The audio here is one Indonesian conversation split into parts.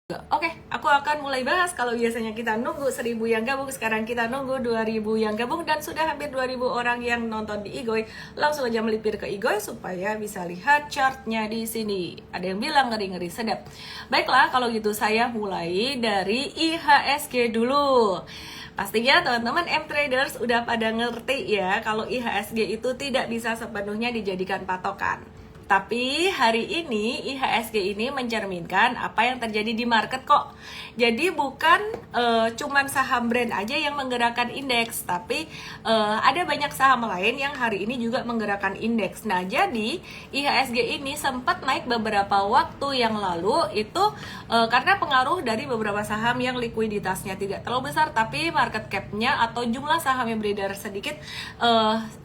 Oke, aku akan mulai bahas. Kalau biasanya kita nunggu 1000 yang gabung, sekarang kita nunggu 2000 yang gabung. Dan sudah hampir 2000 orang yang nonton di Igoy. Langsung aja melipir ke Igoy supaya bisa lihat chartnya di sini. Ada yang bilang ngeri-ngeri sedap. Baiklah, kalau gitu saya mulai dari IHSG dulu. Pastinya teman-teman M-Traders udah pada ngerti ya, kalau IHSG itu tidak bisa sepenuhnya dijadikan patokan. Tapi hari ini IHSG ini mencerminkan apa yang terjadi di market kok. Jadi bukan cuman saham brand aja yang menggerakkan indeks, tapi ada banyak saham lain yang hari ini juga menggerakkan indeks. Nah, jadi IHSG ini sempat naik beberapa waktu yang lalu itu karena pengaruh dari beberapa saham yang likuiditasnya tidak terlalu besar, tapi market cap-nya atau jumlah saham yang beredar sedikit,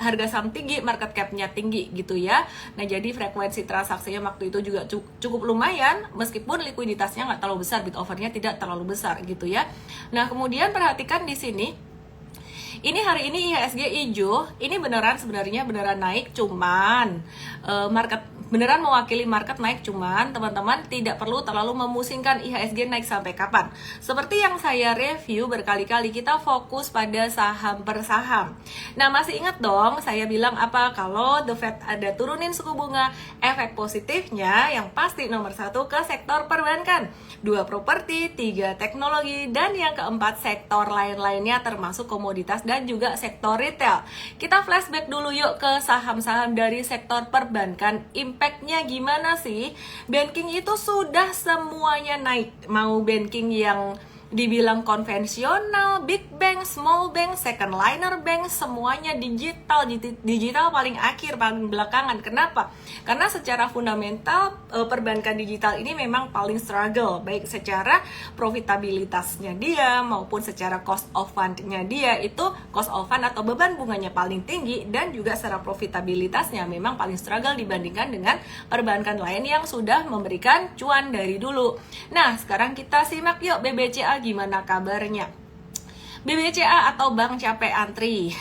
harga saham tinggi, market cap-nya tinggi gitu ya. Nah, jadi frekuensi transaksinya waktu itu juga cukup lumayan, meskipun likuiditasnya nggak terlalu besar, bid overnya tidak terlalu besar gitu ya. Nah, kemudian perhatikan di sini, ini hari ini IHSG hijau, ini sebenarnya beneran naik, cuman market beneran mewakili market naik, cuman teman-teman tidak perlu terlalu memusingkan IHSG naik sampai kapan. Seperti yang saya review berkali-kali, kita fokus pada saham per saham. Nah, masih ingat dong saya bilang apa? Kalau The Fed ada turunin suku bunga, efek positifnya yang pasti nomor 1 ke sektor perbankan, 2 properti, 3 teknologi, dan yang keempat sektor lain-lainnya termasuk komoditas dan juga sektor retail. Kita flashback dulu yuk ke saham-saham dari sektor perbankan. Impact-nya gimana sih? Banking itu sudah semuanya naik. Mau banking yang dibilang konvensional, big bank, small bank, second liner bank, semuanya digital. Digital paling akhir, paling belakangan. Kenapa? Karena secara fundamental perbankan digital ini memang paling struggle, baik secara profitabilitasnya dia maupun secara cost of fund-nya dia. Itu cost of fund atau beban bunganya paling tinggi, dan juga secara profitabilitasnya memang paling struggle dibandingkan dengan perbankan lain yang sudah memberikan cuan dari dulu. Nah, sekarang kita simak yuk BBCA gimana kabarnya. BBCA atau Bank Capek Antri.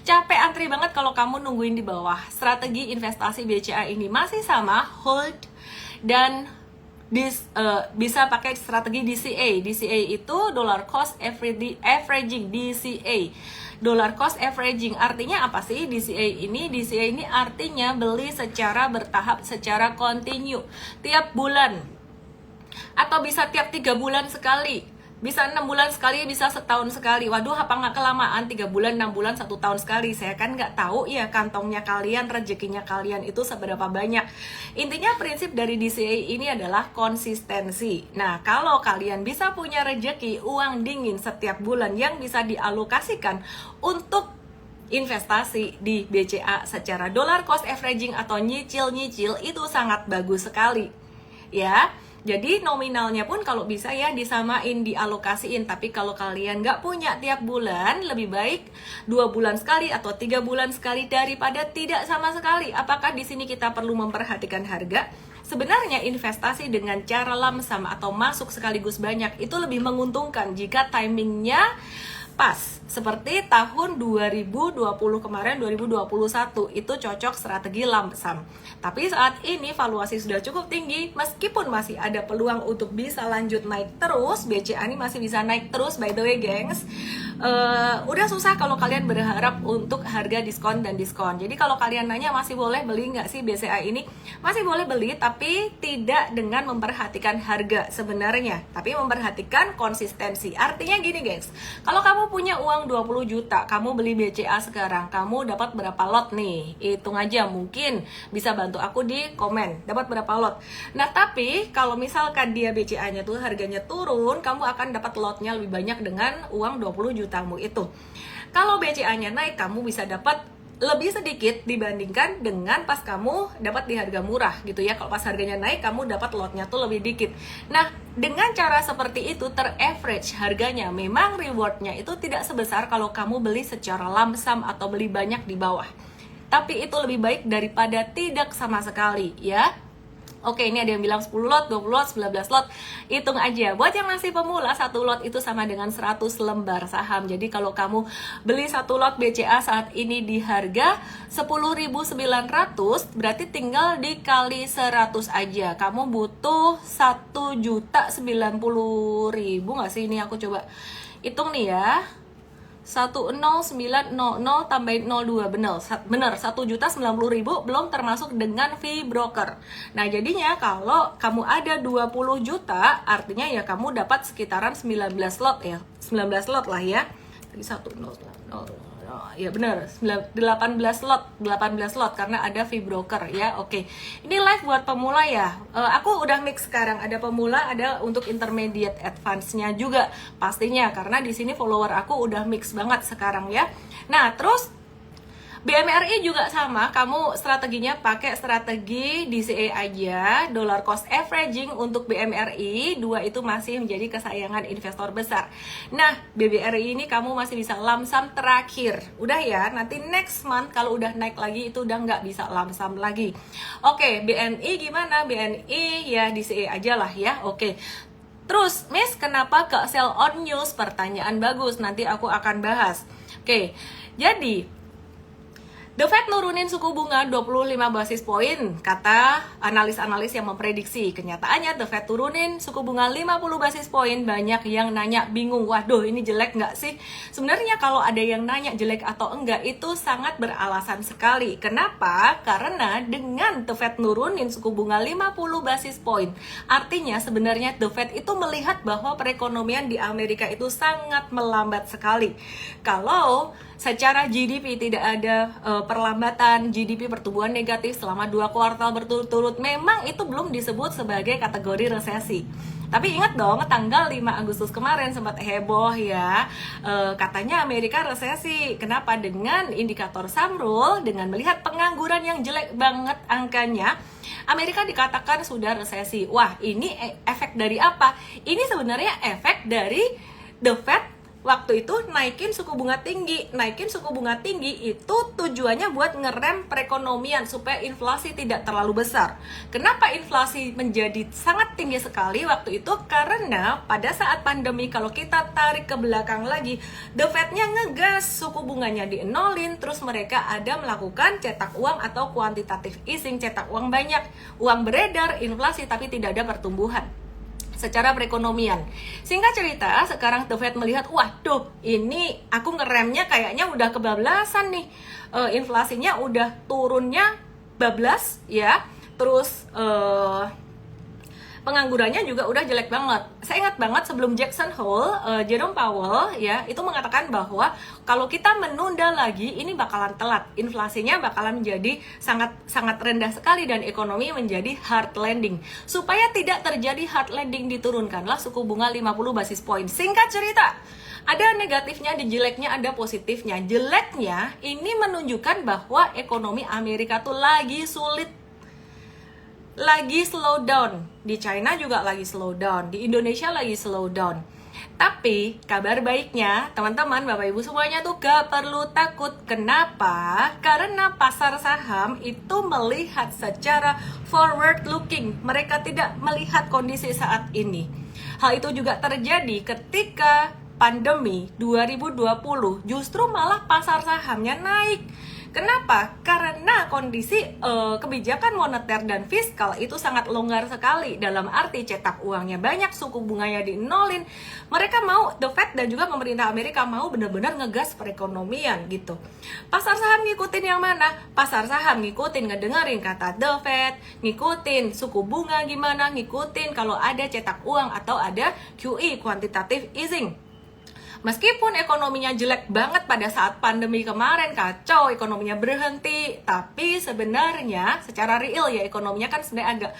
Capek antri banget kalau kamu nungguin di bawah. Strategi investasi BCA ini masih sama, hold, dan bisa pakai strategi DCA. DCA itu dollar cost averaging, DCA. Dollar cost averaging artinya apa sih DCA ini? DCA ini artinya beli secara bertahap, secara kontinu, tiap bulan, atau bisa tiap 3 bulan sekali, bisa 6 bulan sekali, bisa setahun sekali. Waduh, apa nggak kelamaan 3 bulan, 6 bulan, 1 tahun sekali? Saya kan nggak tahu ya kantongnya kalian, rezekinya kalian itu seberapa banyak. Intinya prinsip dari DCA ini adalah konsistensi. Nah, kalau kalian bisa punya rezeki uang dingin setiap bulan yang bisa dialokasikan untuk investasi di BCA secara dollar cost averaging atau nyicil-nyicil, itu sangat bagus sekali ya. Jadi nominalnya pun kalau bisa ya disamain, dialokasiin. Tapi kalau kalian nggak punya tiap bulan, lebih baik 2 bulan sekali atau 3 bulan sekali daripada tidak sama sekali. Apakah di sini kita perlu memperhatikan harga? Sebenarnya investasi dengan cara lamsam atau masuk sekaligus banyak itu lebih menguntungkan jika timingnya pas. Seperti tahun 2020 kemarin, 2021 itu cocok strategi lump sum. Tapi saat ini valuasi sudah cukup tinggi, meskipun masih ada peluang untuk bisa lanjut naik terus. BCA ini masih bisa naik terus, by the way gengs. Udah susah kalau kalian berharap untuk harga diskon dan diskon. Jadi kalau kalian nanya masih boleh beli nggak sih BCA ini? Masih boleh beli, tapi tidak dengan memperhatikan harga sebenarnya, tapi memperhatikan konsistensi. Artinya gini gengs, kalau kamu punya uang 20 juta, kamu beli BCA sekarang, kamu dapat berapa lot nih? Hitung aja, mungkin bisa bantu aku di komen, dapat berapa lot. Nah, tapi kalau misalkan dia BCA-nya tuh harganya turun, kamu akan dapat lotnya lebih banyak dengan uang 20 jutamu itu. Kalau BCA-nya naik, kamu bisa dapat lebih sedikit dibandingkan dengan pas kamu dapat di harga murah gitu ya. Kalau pas harganya naik, kamu dapat lotnya tuh lebih dikit. Nah, dengan cara seperti itu ter-average harganya. Memang rewardnya itu tidak sebesar kalau kamu beli secara lump sum atau beli banyak di bawah. Tapi itu lebih baik daripada tidak sama sekali ya. Oke, ini ada yang bilang 10 lot, 20 lot, 19 lot. Hitung aja. Buat yang masih pemula, 1 lot itu sama dengan 100 lembar saham. Jadi kalau kamu beli 1 lot BCA saat ini di harga 10.900, berarti tinggal dikali 100 aja. Kamu butuh 1.090.000 nggak sih? Ini aku coba hitung nih ya. 10900 tambahin 02, bener 1.090.000 belum termasuk dengan fee broker. Nah jadinya kalau kamu ada 20 juta artinya ya kamu dapat sekitaran 19 lot ya, 19 lot lah ya. Tadi 100 ya benar 18 lot karena ada fee broker ya. Oke, ini live buat pemula ya. Aku udah mix sekarang, ada pemula, ada untuk intermediate advance-nya juga pastinya karena di sini follower aku udah mix banget sekarang ya. Nah terus BMRI juga sama, kamu strateginya pakai strategi DCA aja, dollar cost averaging untuk BMRI, 2 itu masih menjadi kesayangan investor besar. Nah, BBRI ini kamu masih bisa lamsam terakhir. Udah ya, nanti next month kalau udah naik lagi itu udah nggak bisa lamsam lagi. Oke, BNI gimana? BNI ya DCA aja lah ya, oke. Terus, Miss, kenapa ke sell on news? Pertanyaan bagus, nanti aku akan bahas. Oke, jadi The Fed nurunin suku bunga 25 basis poin, kata analis-analis yang memprediksi. Kenyataannya The Fed turunin suku bunga 50 basis poin. Banyak yang nanya bingung, waduh ini jelek nggak sih? Sebenarnya kalau ada yang nanya jelek atau enggak itu sangat beralasan sekali. Kenapa? Karena dengan The Fed nurunin suku bunga 50 basis poin, artinya sebenarnya The Fed itu melihat bahwa perekonomian di Amerika itu sangat melambat sekali. Kalau secara GDP tidak ada perlambatan, GDP pertumbuhan negatif selama 2 kuartal berturut-turut, memang itu belum disebut sebagai kategori resesi. Tapi ingat dong, tanggal 5 Agustus kemarin sempat heboh ya, katanya Amerika resesi. Kenapa? Dengan indikator Samrul, dengan melihat pengangguran yang jelek banget angkanya, Amerika dikatakan sudah resesi. Wah, ini efek dari apa? Ini sebenarnya efek dari The Fed waktu itu naikin suku bunga tinggi. Naikin suku bunga tinggi itu tujuannya buat ngerem perekonomian supaya inflasi tidak terlalu besar. Kenapa inflasi menjadi sangat tinggi sekali waktu itu? Karena pada saat pandemi, kalau kita tarik ke belakang lagi, The Fed-nya ngegas suku bunganya dienolin, terus mereka ada melakukan cetak uang atau quantitative easing, cetak uang banyak, uang beredar, inflasi, tapi tidak ada pertumbuhan secara perekonomian. Singkat cerita, sekarang The Fed melihat, waduh, ini aku ngeremnya kayaknya udah kebablasan nih. Inflasinya udah turunnya bablas ya. Terus penganggurannya juga udah jelek banget. Saya ingat banget sebelum Jackson Hole, Jerome Powell ya itu mengatakan bahwa kalau kita menunda lagi ini bakalan telat, inflasinya bakalan menjadi sangat rendah sekali dan ekonomi menjadi hard landing. Supaya tidak terjadi hard landing, diturunkanlah suku bunga 50 basis point. Singkat cerita, ada negatifnya, di jeleknya ada positifnya. Jeleknya ini menunjukkan bahwa ekonomi Amerika tuh lagi sulit, lagi slow down. Di China juga lagi slow down, di Indonesia lagi slow down. Tapi kabar baiknya teman-teman, Bapak Ibu semuanya tuh gak perlu takut. Kenapa? Karena pasar saham itu melihat secara forward looking. Mereka tidak melihat kondisi saat ini. Hal itu juga terjadi ketika pandemi 2020, justru malah pasar sahamnya naik. Kenapa? Karena kondisi kebijakan moneter dan fiskal itu sangat longgar sekali. Dalam arti cetak uangnya banyak, suku bunganya dienolin. Mereka mau, The Fed dan juga pemerintah Amerika mau benar-benar ngegas perekonomian gitu. Pasar saham ngikutin yang mana? Pasar saham ngikutin, ngedengerin kata The Fed, ngikutin suku bunga gimana, ngikutin kalau ada cetak uang atau ada QE, quantitative easing. Meskipun ekonominya jelek banget pada saat pandemi kemarin, kacau, ekonominya berhenti, tapi sebenarnya secara real ya ekonominya kan sebenarnya agak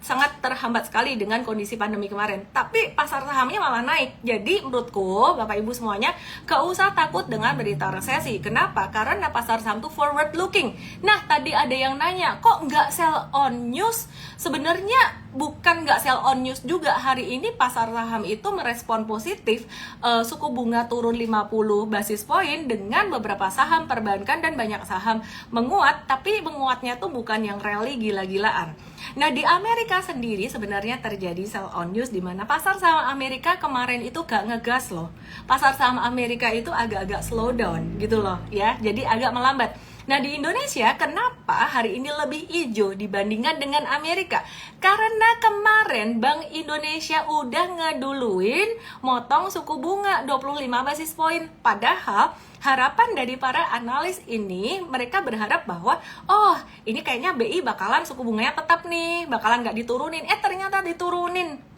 sangat terhambat sekali dengan kondisi pandemi kemarin. Tapi pasar sahamnya malah naik. Jadi menurutku Bapak Ibu semuanya gak usah takut dengan berita resesi. Kenapa? Karena pasar saham tuh forward looking. Nah tadi ada yang nanya, kok nggak sell on news? Sebenarnya bukan nggak sell on news juga. Hari ini pasar saham itu merespon positif suku bunga turun 50 basis poin dengan beberapa saham perbankan dan banyak saham menguat, tapi menguatnya tuh bukan yang rally gila-gilaan. Nah, di Amerika sendiri sebenarnya terjadi sell on news di mana pasar saham Amerika kemarin itu gak ngegas loh. Pasar saham Amerika itu agak-agak slow down gitu loh ya. Jadi agak melambat. Nah, di Indonesia kenapa hari ini lebih hijau dibandingkan dengan Amerika? Karena kemarin Bank Indonesia udah ngeduluin motong suku bunga 25 basis poin. Padahal harapan dari para analis ini, mereka berharap bahwa oh, ini kayaknya BI bakalan suku bunganya tetap nih, bakalan nggak diturunin. Ternyata diturunin.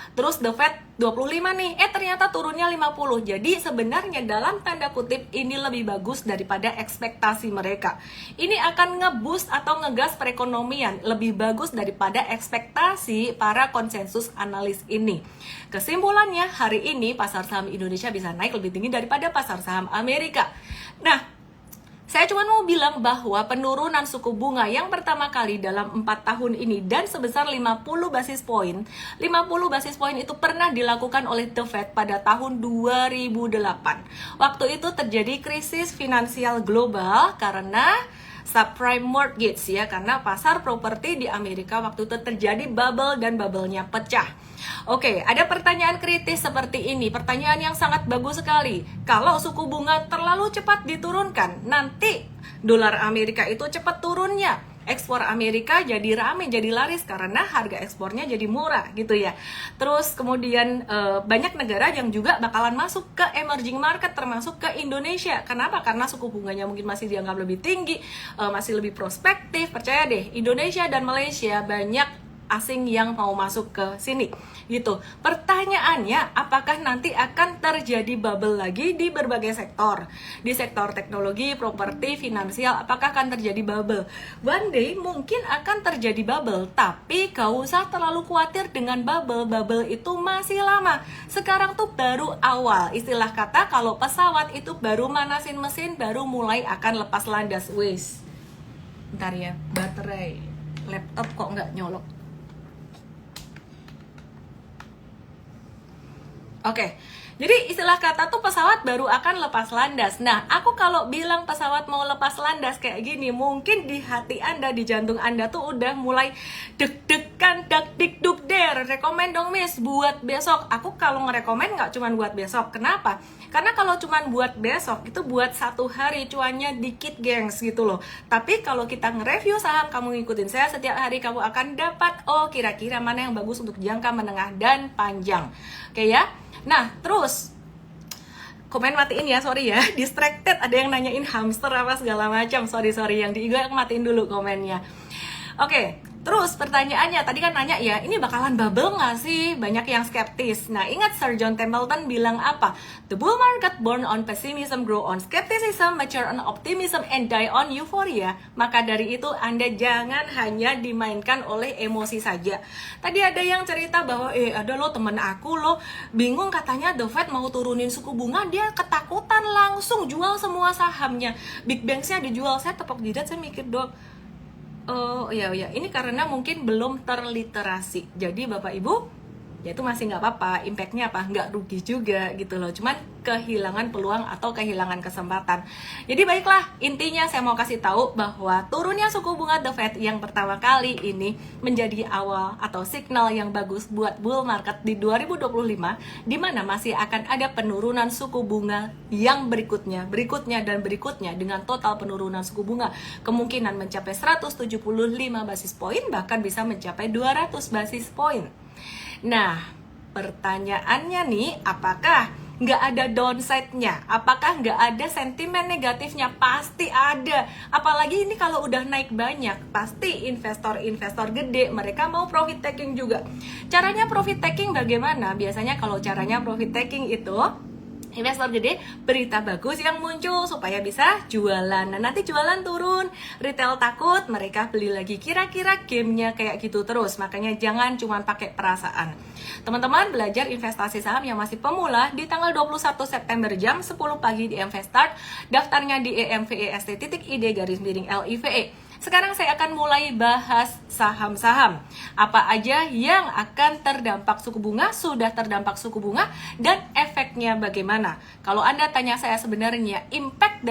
Terus The Fed 25 nih, ternyata turunnya 50. Jadi sebenarnya dalam tanda kutip ini lebih bagus daripada ekspektasi mereka. Ini akan nge-boost atau ngegas perekonomian, lebih bagus daripada ekspektasi para konsensus analis ini. Kesimpulannya, hari ini pasar saham Indonesia bisa naik lebih tinggi daripada pasar saham Amerika. Nah, saya cuma mau bilang bahwa penurunan suku bunga yang pertama kali dalam 4 tahun ini dan sebesar 50 basis poin. 50 basis poin itu pernah dilakukan oleh The Fed pada tahun 2008. Waktu itu terjadi krisis finansial global karena subprime mortgage ya, karena pasar properti di Amerika waktu itu terjadi bubble dan bubble-nya pecah. Oke, ada pertanyaan kritis seperti ini, pertanyaan yang sangat bagus sekali. Kalau suku bunga terlalu cepat diturunkan, nanti dolar Amerika itu cepat turunnya. Ekspor Amerika jadi rame, jadi laris karena harga ekspornya jadi murah gitu ya. Terus kemudian banyak negara yang juga bakalan masuk ke emerging market termasuk ke Indonesia. Kenapa? Karena suku bunganya mungkin masih dianggap lebih tinggi, masih lebih prospektif. Percaya deh, Indonesia dan Malaysia banyak asing yang mau masuk ke sini gitu. Pertanyaannya, apakah nanti akan terjadi bubble lagi di berbagai sektor? Di sektor teknologi, properti, finansial, apakah akan terjadi bubble? One day mungkin akan terjadi bubble, tapi gak usah terlalu khawatir dengan bubble. Bubble itu masih lama. Sekarang tuh baru awal. Istilah kata kalau pesawat itu baru manasin mesin, baru mulai akan lepas landas. Wis. Bentar ya, baterai laptop kok nggak nyolok. Oke, jadi istilah kata tuh pesawat baru akan lepas landas. Nah, aku kalau bilang pesawat mau lepas landas kayak gini, mungkin di hati Anda, di jantung Anda tuh udah mulai deg-degan, dak-dik-duk-der. Rekomen dong, Miss, buat besok. Aku kalau ngerekomen nggak cuma buat besok. Kenapa? Karena kalau cuma buat besok, itu buat 1 hari, cuannya dikit, gengs, gitu loh. Tapi kalau kita nge-review saham, kamu ngikutin saya setiap hari, kamu akan dapat, oh kira-kira mana yang bagus untuk jangka menengah dan panjang. Oke ya? Nah, terus komen matiin ya, sorry ya, distracted, ada yang nanyain hamster apa segala macam. Sorry yang di IG aku matiin dulu komennya. Oke, terus pertanyaannya tadi kan nanya ya, ini bakalan bubble nggak sih? Banyak yang skeptis. Nah, ingat Sir John Templeton bilang apa? The bull market born on pessimism, grow on skepticism, mature on optimism, and die on euphoria. Maka dari itu Anda jangan hanya dimainkan oleh emosi saja. Tadi ada yang cerita bahwa ada lo temen aku lo bingung, katanya The Fed mau turunin suku bunga, dia ketakutan langsung jual semua sahamnya. Big Banks-nya dijual. Saya tepuk jidat, saya mikir dong, oh ya, ini karena mungkin belum terliterasi. Jadi Bapak Ibu, ya itu masih nggak apa-apa, impactnya apa? Nggak rugi juga gitu loh, cuman kehilangan peluang atau kehilangan kesempatan. Jadi baiklah, intinya saya mau kasih tahu bahwa turunnya suku bunga The Fed yang pertama kali ini menjadi awal atau signal yang bagus buat bull market di 2025, di mana masih akan ada penurunan suku bunga yang berikutnya dengan total penurunan suku bunga kemungkinan mencapai 175 basis poin, bahkan bisa mencapai 200 basis poin. Nah, pertanyaannya nih, apakah nggak ada downside-nya? Apakah nggak ada sentimen negatifnya? Pasti ada. Apalagi ini kalau udah naik banyak, pasti investor-investor gede, mereka mau profit taking juga. Caranya profit taking bagaimana? Biasanya kalau caranya profit taking itu, investor gede, berita bagus yang muncul supaya bisa jualan. Nah, nanti jualan turun, retail takut, mereka beli lagi. Kira-kira gamenya kayak gitu terus. Makanya jangan cuma pakai perasaan. Teman-teman belajar investasi saham yang masih pemula di tanggal 21 September jam 10 pagi di Investart. Daftarnya di emvest.id_live. Sekarang saya akan mulai bahas saham-saham. Apa aja yang akan terdampak suku bunga, sudah terdampak suku bunga, dan efeknya bagaimana. Kalau Anda tanya saya sebenarnya, impact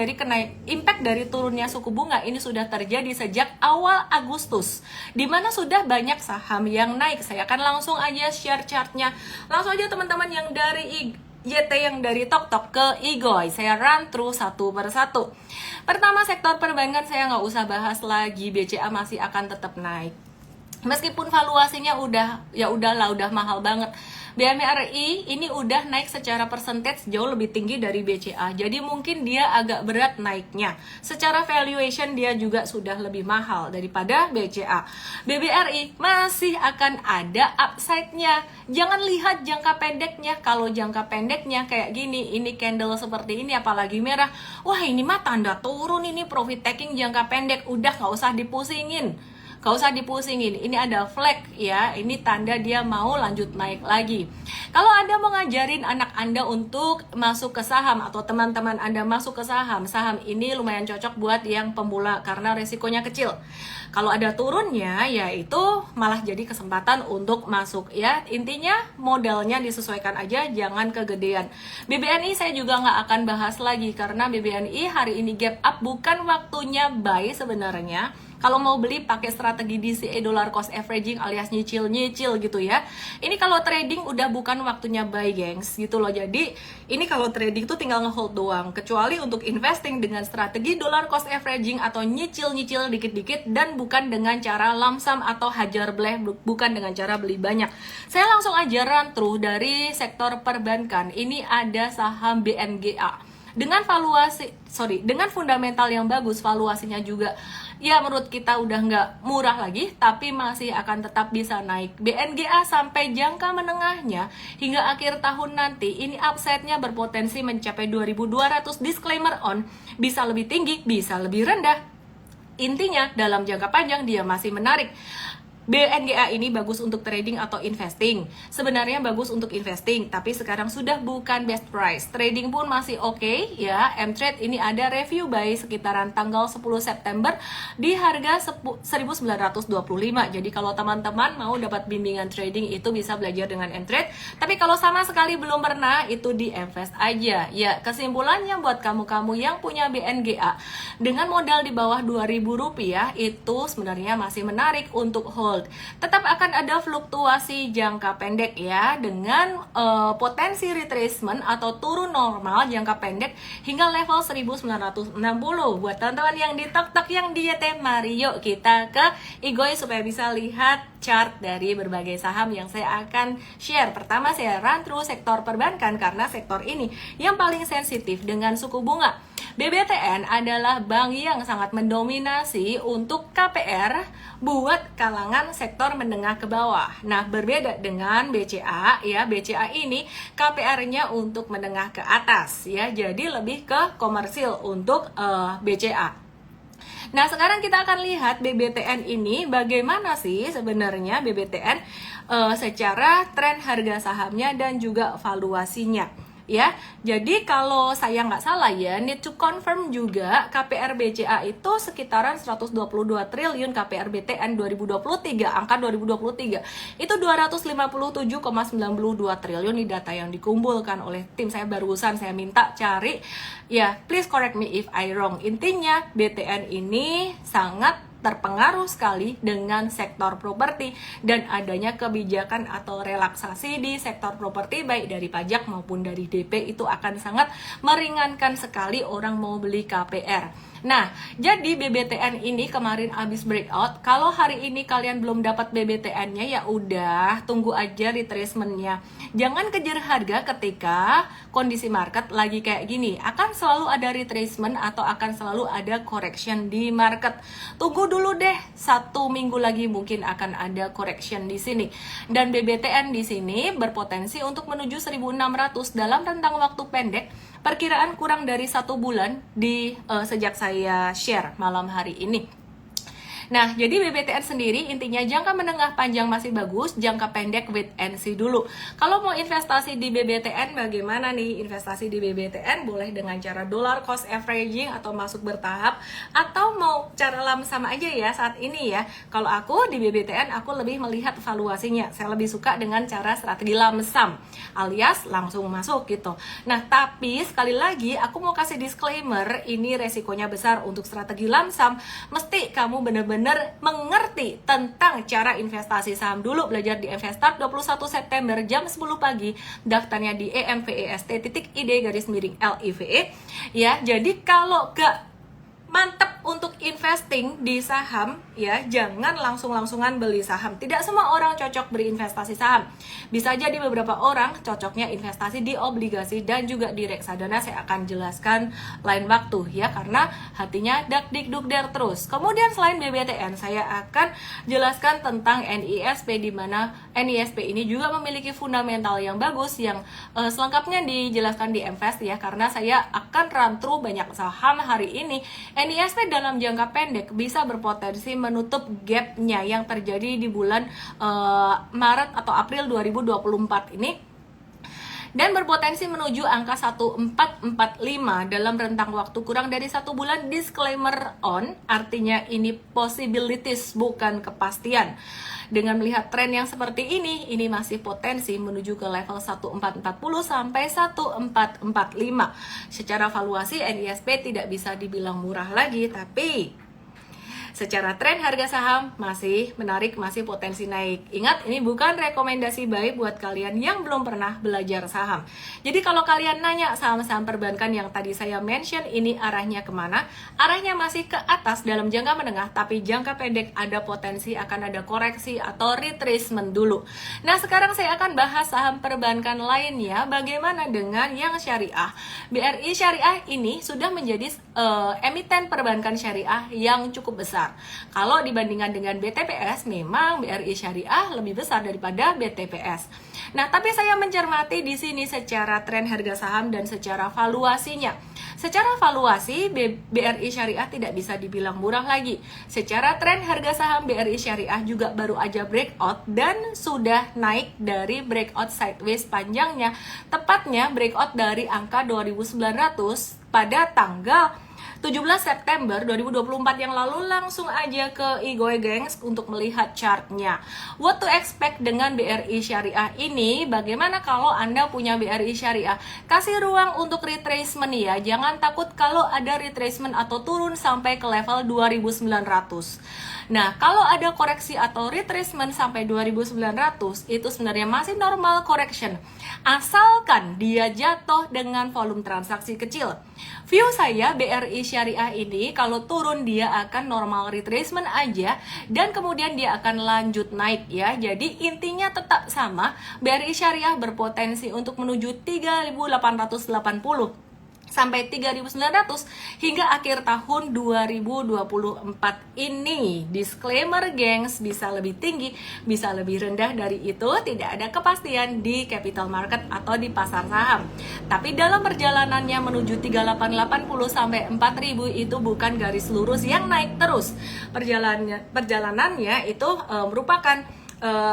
dari turunnya suku bunga ini sudah terjadi sejak awal Agustus, di mana sudah banyak saham yang naik. Saya akan langsung aja share chartnya. Langsung aja teman-teman yang dari YT yang dari TokTok ke Igoy, saya run through satu per satu. Pertama, sektor perbankan saya nggak usah bahas lagi, BCA masih akan tetap naik. Meskipun valuasinya udah mahal banget. BMRI ini udah naik secara percentage jauh lebih tinggi dari BCA. Jadi mungkin dia agak berat naiknya. Secara valuation dia juga sudah lebih mahal daripada BCA. BBRI masih akan ada upside-nya. Jangan lihat jangka pendeknya. Kalau jangka pendeknya kayak gini, ini candle seperti ini apalagi merah. Wah, ini mah tanda turun, ini profit taking jangka pendek. Udah nggak usah dipusingin. Gak usah dipusingin, ini ada flag ya, ini tanda dia mau lanjut naik lagi. Kalau Anda mau ngajarin anak Anda untuk masuk ke saham atau teman-teman Anda masuk ke saham, saham ini lumayan cocok buat yang pemula karena resikonya kecil. Kalau ada turunnya, ya itu malah jadi kesempatan untuk masuk ya. Intinya modalnya disesuaikan aja, jangan kegedean. BBNI saya juga nggak akan bahas lagi karena BBNI hari ini gap up, bukan waktunya buy sebenarnya. Kalau mau beli pakai strategi DCA dollar cost averaging alias nyicil gitu ya. Ini kalau trading udah bukan waktunya buy, gengs, gitu loh. Jadi ini kalau trading tuh tinggal ngehold doang. Kecuali untuk investing dengan strategi dollar cost averaging atau nyicil dikit-dikit, dan bukan dengan cara lump sum atau hajar bleh, bukan dengan cara beli banyak. Saya langsung aja run through dari sektor perbankan. Ini ada saham BNGA. Dengan fundamental yang bagus, valuasinya juga ya menurut kita udah nggak murah lagi, tapi masih akan tetap bisa naik. BNGA sampai jangka menengahnya hingga akhir tahun nanti, ini upside-nya berpotensi mencapai 2.200, disclaimer on, bisa lebih tinggi, bisa lebih rendah. Intinya dalam jangka panjang dia masih menarik. BNGA ini bagus untuk trading atau investing. Sebenarnya bagus untuk investing, tapi sekarang sudah bukan best price. Trading pun masih oke ya. M-Trade ini ada review buy sekitaran tanggal 10 September di harga 1925. Jadi kalau teman-teman mau dapat bimbingan trading itu bisa belajar dengan M-Trade. Tapi kalau sama sekali belum pernah, itu di invest aja. Ya, kesimpulannya buat kamu-kamu yang punya BNGA dengan modal di bawah Rp2.000 itu sebenarnya masih menarik untuk hold. Tetap akan ada fluktuasi jangka pendek ya, dengan potensi retracement atau turun normal jangka pendek hingga level 1960. Buat teman-teman yang di TokTok yang di YT, mari yuk kita ke Igoy supaya bisa lihat chart dari berbagai saham yang saya akan share. Pertama, saya run through sektor perbankan karena sektor ini yang paling sensitif dengan suku bunga. BBTN adalah bank yang sangat mendominasi untuk KPR buat kalangan sektor menengah ke bawah. Nah, berbeda dengan BCA ya, BCA ini KPR-nya untuk menengah ke atas ya, jadi lebih ke komersil untuk BCA. Nah, sekarang kita akan lihat BBTN ini bagaimana sih sebenarnya BBTN secara tren harga sahamnya dan juga valuasinya. Ya, jadi kalau saya nggak salah ya, need to confirm juga KPR BCA itu sekitaran 122 triliun, KPR BTN 2023, angka 2023 itu 257,92 triliun di data yang dikumpulkan oleh tim saya barusan. Saya minta cari ya, please correct me if I wrong. Intinya BTN ini sangat terpengaruh sekali dengan sektor properti dan adanya kebijakan atau relaksasi di sektor properti baik dari pajak maupun dari DP itu akan sangat meringankan sekali orang mau beli KPR. Nah, jadi BBTN ini kemarin habis breakout. Kalau hari ini kalian belum dapat BBTN-nya, ya udah tunggu aja retracement-nya. Jangan kejar harga ketika kondisi market lagi kayak gini. Akan selalu ada retracement atau akan selalu ada correction di market. Tunggu dulu deh, 1 minggu lagi mungkin akan ada correction di sini. Dan BBTN di sini berpotensi untuk menuju 1.600 dalam rentang waktu pendek. Perkiraan kurang dari 1 bulan di sejak saya share malam hari ini. Nah, jadi BBTN sendiri intinya jangka menengah panjang masih bagus, jangka pendek wait and see dulu. Kalau mau investasi di BBTN, bagaimana nih investasi di BBTN? Boleh dengan cara dollar cost averaging atau masuk bertahap, atau mau cara lamsam aja ya saat ini ya. Kalau aku di BBTN, aku lebih melihat valuasinya. Saya lebih suka dengan cara strategi lamsam, alias langsung masuk gitu. Nah, tapi sekali lagi aku mau kasih disclaimer, ini resikonya besar untuk strategi lamsam. Mesti kamu benar-benar mengerti tentang cara investasi saham dulu. Belajar di Investart 21 September jam 10 pagi, daftarnya di emvest.id_live ya. Jadi kalau gak mantep untuk investing di saham ya, jangan langsung-langsungan beli saham. Tidak semua orang cocok berinvestasi saham. Bisa jadi beberapa orang cocoknya investasi di obligasi dan juga di reksadana. Saya akan jelaskan lain waktu ya, karena hatinya dak-dik-duk-der terus. Kemudian selain BBTN, saya akan jelaskan tentang NISP, di mana NISP ini juga memiliki fundamental yang bagus, yang selengkapnya dijelaskan di Invest ya, karena saya akan run through banyak saham hari ini. NISP dalam jangka pendek bisa berpotensi menutup gapnya yang terjadi di bulan Maret atau April 2024 ini, dan berpotensi menuju angka 1445 dalam rentang waktu kurang dari 1 bulan. Disclaimer on, artinya ini possibilities bukan kepastian. Dengan melihat tren yang seperti ini masih potensi menuju ke level 1440 sampai 1445. Secara valuasi NISP tidak bisa dibilang murah lagi, tapi secara tren harga saham masih menarik, masih potensi naik. Ingat, ini bukan rekomendasi buy buat kalian yang belum pernah belajar saham. Jadi kalau kalian nanya saham-saham perbankan yang tadi saya mention ini arahnya kemana? Arahnya masih ke atas dalam jangka menengah, tapi jangka pendek ada potensi akan ada koreksi atau retracement dulu. Nah, sekarang saya akan bahas saham perbankan lainnya. Bagaimana dengan yang syariah? BRI Syariah ini sudah menjadi emiten perbankan syariah yang cukup besar. Kalau dibandingkan dengan BTPS, memang BRI Syariah lebih besar daripada BTPS. Nah, tapi saya mencermati di sini secara tren harga saham dan secara valuasinya. Secara valuasi, BRI Syariah tidak bisa dibilang murah lagi. Secara tren harga saham, BRI Syariah juga baru aja breakout dan sudah naik dari breakout sideways panjangnya. Tepatnya breakout dari angka 2900 pada tanggal 17 September 2024 yang lalu. Langsung aja ke Igoy gengs untuk melihat chartnya. What to expect dengan BRI Syariah ini? Bagaimana kalau Anda punya BRI Syariah? Kasih ruang untuk retracement ya. Jangan takut kalau ada retracement atau turun sampai ke level 2900. Nah, kalau ada koreksi atau retracement sampai 2900, itu sebenarnya masih normal correction. Asalkan dia jatuh dengan volume transaksi kecil. View saya BRI Syariah ini kalau turun dia akan normal retracement aja, dan kemudian dia akan lanjut naik ya. Jadi intinya tetap sama, BRI Syariah berpotensi untuk menuju 3.880 sampai 3.900 hingga akhir tahun 2024 ini. Disclaimer gengs, bisa lebih tinggi, bisa lebih rendah dari itu, tidak ada kepastian di capital market atau di pasar saham. Tapi dalam perjalanannya menuju 3.880 sampai 4.000 itu bukan garis lurus yang naik terus. Perjalanannya itu merupakan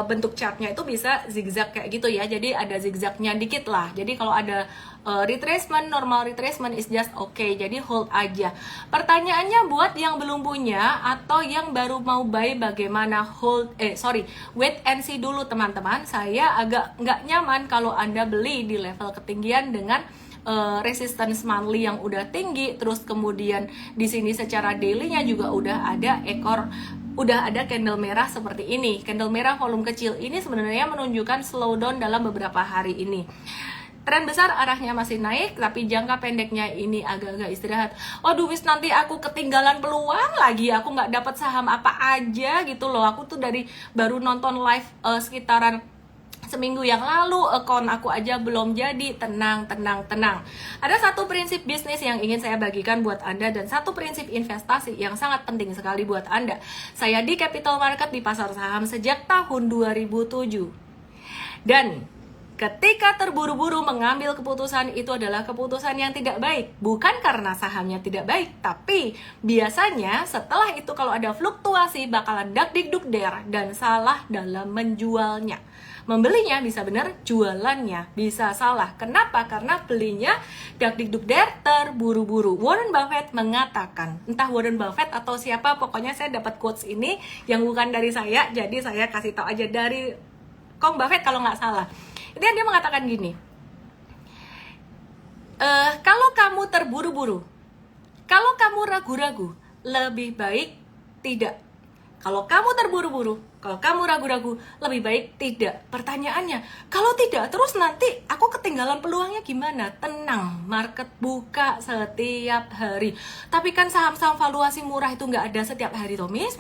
bentuk chartnya itu bisa zigzag kayak gitu ya. Jadi ada zigzagnya dikit lah. Jadi kalau ada retracement, normal retracement is just okay. Jadi hold aja. Pertanyaannya buat yang belum punya atau yang baru mau buy, bagaimana wait and see dulu teman-teman. Saya agak nggak nyaman kalau Anda beli di level ketinggian dengan resistance monthly yang udah tinggi, terus kemudian di sini secara daily-nya juga udah ada candle merah seperti ini. Candle merah volume kecil ini sebenarnya menunjukkan slowdown dalam beberapa hari ini. Tren besar arahnya masih naik, tapi jangka pendeknya ini agak-agak istirahat. Waduh, wis nanti aku ketinggalan peluang lagi, aku nggak dapat saham apa aja gitu loh. Aku tuh baru nonton live sekitaran seminggu yang lalu, akun aku aja belum jadi. Tenang. Ada satu prinsip bisnis yang ingin saya bagikan buat Anda, dan satu prinsip investasi yang sangat penting sekali buat Anda. Saya di capital market di pasar saham sejak tahun 2007. Dan Ketika terburu-buru mengambil keputusan itu adalah keputusan yang tidak baik. Bukan karena sahamnya tidak baik, tapi biasanya setelah itu kalau ada fluktuasi bakalan dakdikdukder dan salah dalam menjualnya. Membelinya bisa benar, jualannya bisa salah. Kenapa? Karena belinya dakdikdukder terburu-buru. Warren Buffett mengatakan, entah Warren Buffett atau siapa, pokoknya saya dapat quotes ini yang bukan dari saya, jadi saya kasih tahu aja dari Kong Buffett kalau nggak salah. Dia mengatakan gini, kalau kamu terburu-buru, kalau kamu ragu-ragu, lebih baik tidak. Kalau kamu terburu-buru, kalau kamu ragu-ragu, lebih baik tidak. Pertanyaannya, kalau tidak, terus nanti aku ketinggalan peluangnya gimana? Tenang, market buka setiap hari. Tapi kan saham-saham valuasi murah itu nggak ada setiap hari toh, Miss.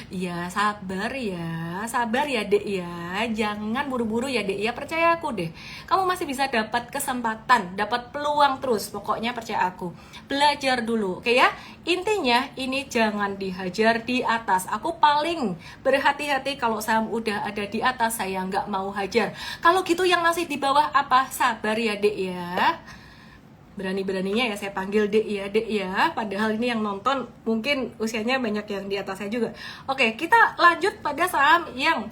Ya sabar ya dek ya. Jangan buru-buru ya dek ya, percaya aku deh. Kamu masih bisa dapat kesempatan, dapat peluang terus. Pokoknya percaya aku. Belajar dulu, oke ya? Intinya ini jangan dihajar di atas. Aku paling berhati-hati kalau saham udah ada di atas, saya nggak mau hajar. Kalau gitu yang masih di bawah apa? Sabar ya dek ya. Berani-beraninya ya saya panggil dek ya. Padahal ini yang nonton mungkin usianya banyak yang di atas saya juga. Oke, kita lanjut pada saham yang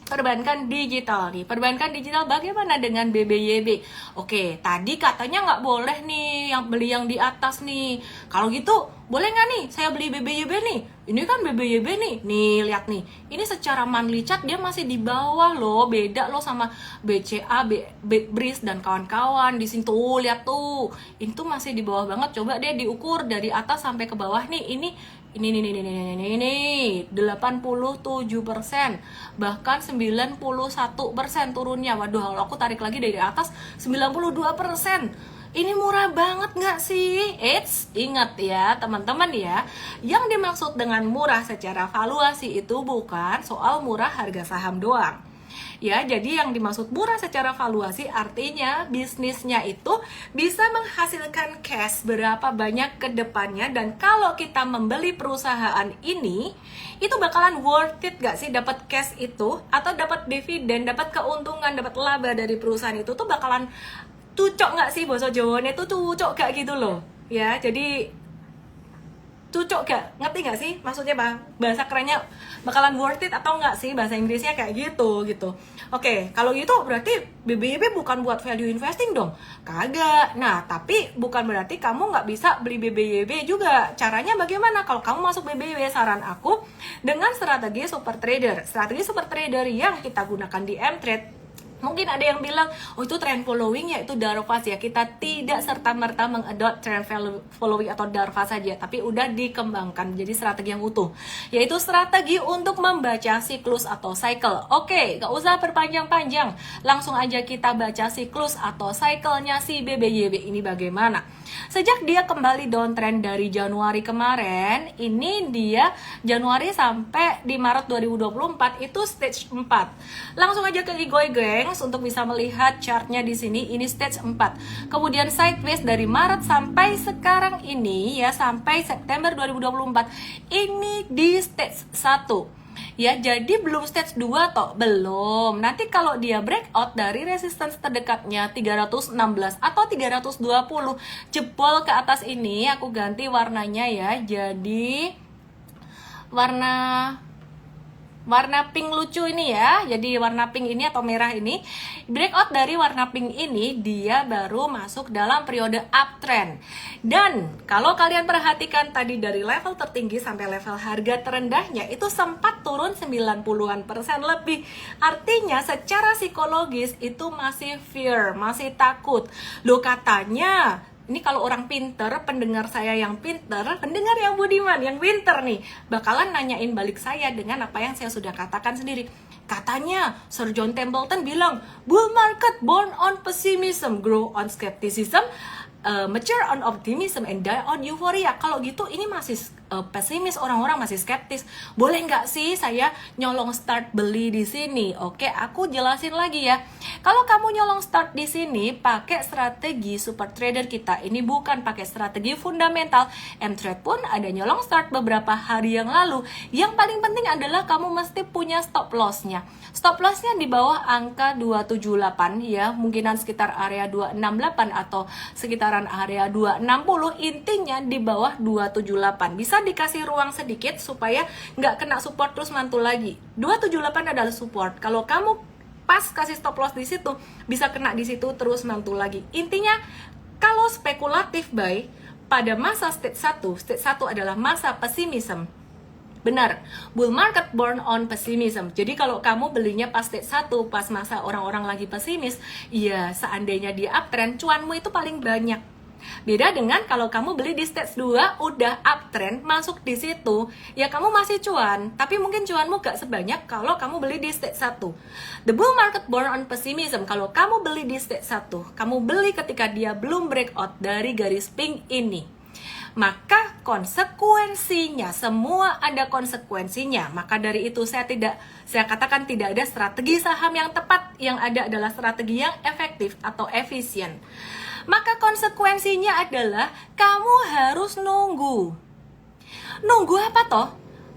perbankan digital nih. Perbankan digital bagaimana dengan BBYB? Oke, tadi katanya nggak boleh nih yang beli yang di atas nih. Kalau gitu boleh nggak nih saya beli BBYB nih? Ini kan BBYB nih. Nih lihat nih. Ini secara monthly chart dia masih di bawah loh. Beda loh sama BCA, BRIS dan kawan-kawan. Di sini tuh lihat tuh. Ini tuh masih di bawah banget. Coba dia diukur dari atas sampai ke bawah nih. Ini 87%, bahkan 91% turunnya. Waduh, kalau aku tarik lagi dari atas 92%. Ini murah banget nggak sih? Eits, ingat ya teman-teman ya, yang dimaksud dengan murah secara valuasi itu bukan soal murah harga saham doang. Ya, jadi yang dimaksud murah secara valuasi artinya bisnisnya itu bisa menghasilkan cash berapa banyak ke depannya, dan kalau kita membeli perusahaan ini itu bakalan worth it gak sih dapat cash itu, atau dapat dividen, dapat keuntungan, dapat laba dari perusahaan itu tuh bakalan cucok gak sih, bahasa Jawanya itu cucok gak gitu loh. Ya, jadi cucok gak? Ngerti gak sih? Maksudnya bang, bahasa kerennya bakalan worth it atau enggak sih? Bahasa Inggrisnya kayak gitu. Oke, kalau gitu berarti BBYB bukan buat value investing dong? Kagak. Nah, tapi bukan berarti kamu nggak bisa beli BBYB juga. Caranya bagaimana? Kalau kamu masuk BBYB, saran aku dengan strategi super trader. Strategi super trader yang kita gunakan di M-Trade. Mungkin ada yang bilang, oh itu trend following ya, itu Darvas ya. Kita tidak serta-merta mengadot trend following atau Darvas saja, tapi udah dikembangkan jadi strategi yang utuh, yaitu strategi untuk membaca siklus atau cycle. Oke, gak usah berpanjang-panjang, langsung aja kita baca siklus atau cycle-nya si BBYB ini bagaimana. Sejak dia kembali downtrend dari Januari kemarin, ini dia Januari sampai di Maret 2024 itu stage 4. Langsung aja ke Igoy gengs untuk bisa melihat chartnya di sini. Ini stage 4. Kemudian sideways dari Maret sampai sekarang ini ya, sampai September 2024 ini di stage 1. Ya, jadi belum stage 2 toh, belum. Nanti kalau dia breakout dari resistance terdekatnya 316 atau 320 jebol ke atas ini, aku ganti warnanya ya, jadi warna pink lucu ini ya. Jadi warna pink ini atau merah ini, breakout dari warna pink ini dia baru masuk dalam periode uptrend. Dan kalau kalian perhatikan tadi dari level tertinggi sampai level harga terendahnya itu sempat turun 90% lebih. Artinya secara psikologis itu masih fear, masih takut. Loh katanya, ini kalau orang pinter, pendengar saya yang pinter, pendengar yang budiman, yang pinter nih, bakalan nanyain balik saya dengan apa yang saya sudah katakan sendiri. Katanya Sir John Templeton bilang, bull market born on pessimism, grow on skepticism, mature on optimism, and die on euphoria. Kalau gitu ini masih pesimis, orang-orang masih skeptis. Boleh nggak sih saya nyolong start beli di sini? Oke, aku jelasin lagi ya. Kalau kamu nyolong start di sini pakai strategi super trader kita, ini bukan pakai strategi fundamental. M-Trade pun ada nyolong start beberapa hari yang lalu. Yang paling penting adalah kamu mesti punya stop loss-nya. Stop loss-nya di bawah angka 278 ya, mungkinan sekitar area 268 atau sekitaran area 260, intinya di bawah 278. Bisa dikasih ruang sedikit supaya nggak kena support terus mantul lagi. 278 adalah support. Kalau kamu pas kasih stop loss di situ, bisa kena di situ terus mantul lagi. Intinya kalau spekulatif buy pada masa stage 1 adalah masa pesimism. Benar, bull market born on pessimism. Jadi kalau kamu belinya pas stage 1, pas masa orang-orang lagi pesimis, ya seandainya dia uptrend, cuanmu itu paling banyak. Beda dengan kalau kamu beli di stage 2, udah uptrend, masuk di situ, ya kamu masih cuan, tapi mungkin cuanmu gak sebanyak kalau kamu beli di stage 1. The bull market born on pessimism, kalau kamu beli di stage 1, kamu beli ketika dia belum breakout dari garis pink ini, maka konsekuensinya, semua ada konsekuensinya. Maka dari itu saya katakan tidak ada strategi saham yang tepat, yang ada adalah strategi yang efektif atau efisien. Maka konsekuensinya adalah kamu harus nunggu. Nunggu apa toh?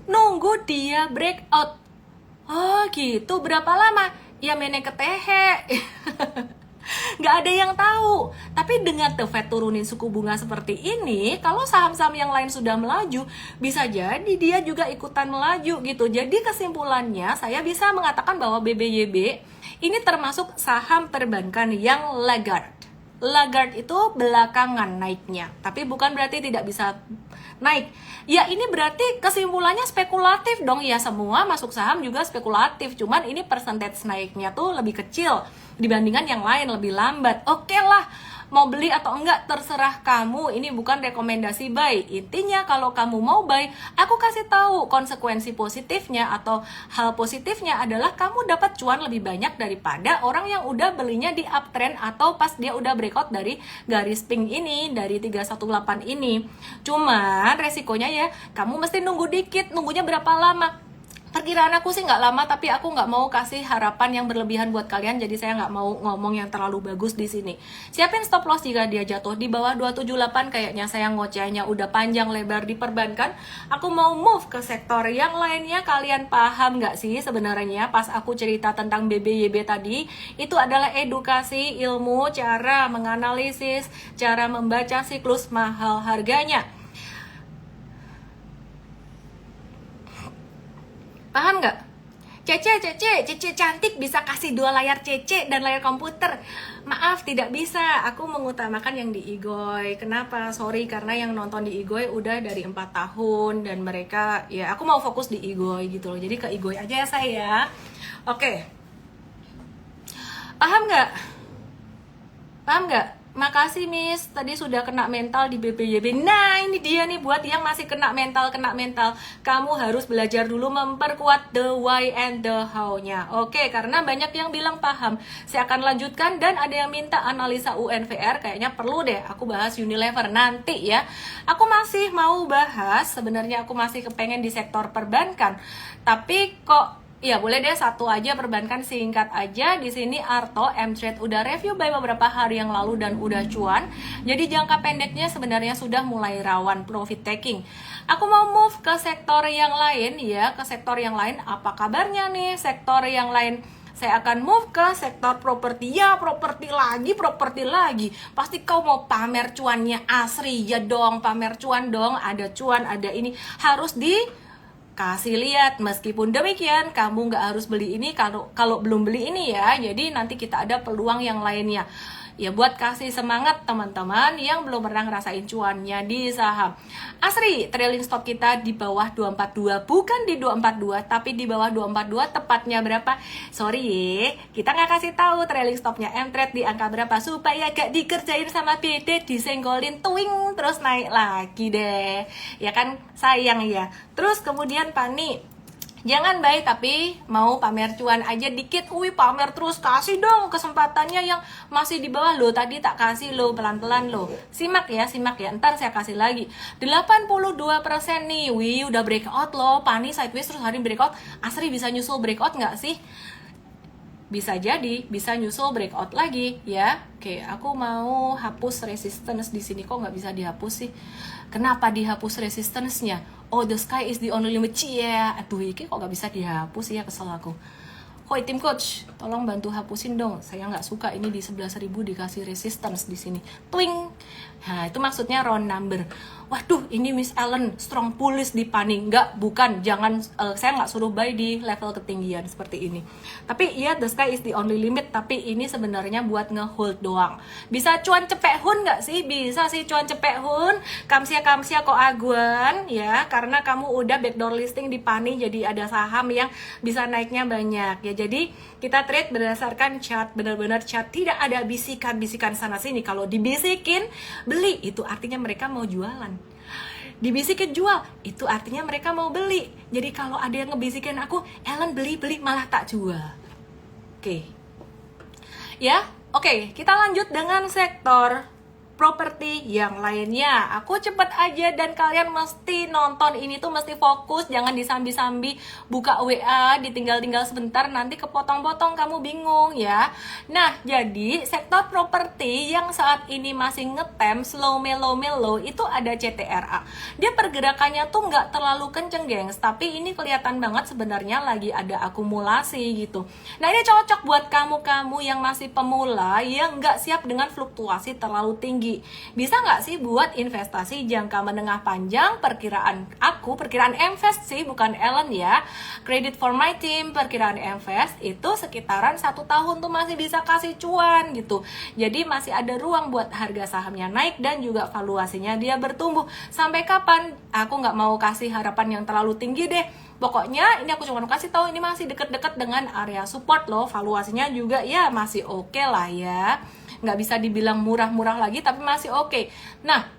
Nunggu dia breakout. Oh gitu, berapa lama? Ya mene ketehe. Nggak ada yang tahu. Tapi dengan The Fed turunin suku bunga seperti ini, kalau saham-saham yang lain sudah melaju, bisa jadi dia juga ikutan melaju gitu. Jadi kesimpulannya, saya bisa mengatakan bahwa BBYB ini termasuk saham perbankan yang laggard. Laggard itu belakangan naiknya, tapi bukan berarti tidak bisa naik. Ya ini berarti kesimpulannya spekulatif dong. Ya semua masuk saham juga spekulatif, cuman ini percentage naiknya tuh lebih kecil dibandingkan yang lain, lebih lambat. Oke lah, mau beli atau enggak terserah kamu. Ini bukan rekomendasi buy. Intinya kalau kamu mau buy, aku kasih tahu konsekuensi positifnya atau hal positifnya adalah kamu dapat cuan lebih banyak daripada orang yang udah belinya di uptrend atau pas dia udah breakout dari garis pink ini, dari 318 ini. Cuman resikonya ya, kamu mesti nunggu dikit. Nunggunya berapa lama? Perkiraan aku sih nggak lama, tapi aku nggak mau kasih harapan yang berlebihan buat kalian, jadi saya nggak mau ngomong yang terlalu bagus di sini. Siapin stop loss jika dia jatuh di bawah 278, kayaknya saya ngocehnya udah panjang lebar di perbankan. Aku mau move ke sektor yang lainnya. Kalian paham nggak sih sebenarnya pas aku cerita tentang BBYB tadi? Itu adalah edukasi ilmu, cara menganalisis, cara membaca siklus mahal harganya. Paham nggak? Cece cantik bisa kasih 2 layar Cece dan layar komputer. Maaf, tidak bisa. Aku mengutamakan yang di Igoy. Kenapa? Sorry, karena yang nonton di Igoy udah dari 4 tahun. Dan mereka, ya aku mau fokus di Igoy gitu loh. Jadi ke Igoy aja ya saya. Oke. Paham nggak? Paham nggak? Makasih Miss, tadi sudah kena mental di BBYB. Nah ini dia nih buat yang masih kena mental. Kamu harus belajar dulu memperkuat the why and the how-nya. Oke, karena banyak yang bilang paham. Saya akan lanjutkan dan ada yang minta analisa UNVR. Kayaknya perlu deh aku bahas Unilever nanti ya. Aku masih mau bahas, sebenarnya aku masih kepengen di sektor perbankan. Tapi kok ya boleh deh satu aja perbankan, singkat aja. Di sini Arto M-Trade udah review buy beberapa hari yang lalu dan udah cuan. Jadi jangka pendeknya sebenarnya sudah mulai rawan profit taking. Aku mau move ke sektor yang lain ya, ke sektor yang lain. Apa kabarnya nih sektor yang lain? Saya akan move ke sektor properti. Ya properti lagi. Pasti kau mau pamer cuannya Asri ya dong, pamer cuan dong. Ada cuan, ada ini, harus kasih lihat. Meskipun demikian, kamu nggak harus beli ini kalau belum beli ini ya. Jadi nanti kita ada peluang yang lainnya. Ya buat kasih semangat teman-teman yang belum pernah ngerasain cuannya di saham. Asri, trailing stop kita di bawah 242, bukan di 242 tapi di bawah 242, tepatnya berapa? Sorry ya, kita nggak kasih tahu trailing stopnya M-Trade di angka berapa supaya gak dikerjain sama BD, disenggolin tuing terus naik lagi deh. Ya kan sayang ya. Terus kemudian Pani, Jangan buy tapi mau pamer cuan aja dikit. Wih, pamer terus, kasih dong kesempatannya yang masih di bawah lo. Tadi tak kasih lo, pelan-pelan lo. Simak ya, ntar saya kasih lagi. 82% nih. Wih, udah breakout lo. Pani sideways terus hari breakout. Asri bisa nyusul breakout nggak sih? Bisa jadi, bisa nyusul breakout lagi ya. Oke, aku mau hapus resistance di sini. Kok nggak bisa dihapus sih? Kenapa dihapus resistance-nya? Oh, the sky is the only limit. Ya, aduh, ini kok nggak bisa dihapus ya, kesel aku. Hoi tim coach, tolong bantu hapusin dong. Saya nggak suka ini di 11.000 dikasih resistance di sini. Twing. Nah, itu maksudnya round number. Waduh, ini Miss Ellen strong bullish di Pani. Nggak, bukan. Jangan, saya nggak suruh buy di level ketinggian seperti ini. Tapi iya, the sky is the only limit. Tapi ini sebenarnya buat ngehold doang. Bisa cuan cepek hun nggak sih? Bisa sih cuan cepek hun. Kamsia kok aguan ya. Karena kamu udah backdoor listing di Pani. Jadi ada saham yang bisa naiknya banyak ya. Jadi kita trade berdasarkan chart, benar-benar chart, tidak ada bisikan-bisikan sana sini. Kalau dibisikin beli, itu artinya mereka mau jualan. Dibisikin jual, itu artinya mereka mau beli. Jadi kalau ada yang ngebisikin aku, Ellen beli malah tak jual. Oke. Ya, oke, kita lanjut dengan sektor properti yang lainnya. Aku cepet aja dan kalian mesti nonton ini tuh mesti fokus, jangan disambi-sambi buka WA, ditinggal-tinggal sebentar nanti kepotong-potong kamu bingung ya. Nah, jadi sektor properti yang saat ini masih ngetem slow melo itu ada CTRA. Dia pergerakannya tuh nggak terlalu kenceng, gengs, tapi ini kelihatan banget sebenarnya lagi ada akumulasi gitu. Nah, ini cocok buat kamu-kamu yang masih pemula yang nggak siap dengan fluktuasi terlalu tinggi. Bisa nggak sih buat investasi jangka menengah panjang? Perkiraan invest sih, bukan Ellen ya. Credit for my team, perkiraan invest itu sekitaran 1 tahun tuh masih bisa kasih cuan gitu. Jadi masih ada ruang buat harga sahamnya naik dan juga valuasinya dia bertumbuh. Sampai kapan? Aku nggak mau kasih harapan yang terlalu tinggi deh. Pokoknya ini aku cuma mau kasih tahu ini masih deket-deket dengan area support loh. Valuasinya juga ya masih oke lah ya. Nggak bisa dibilang murah-murah lagi tapi masih oke. Nah,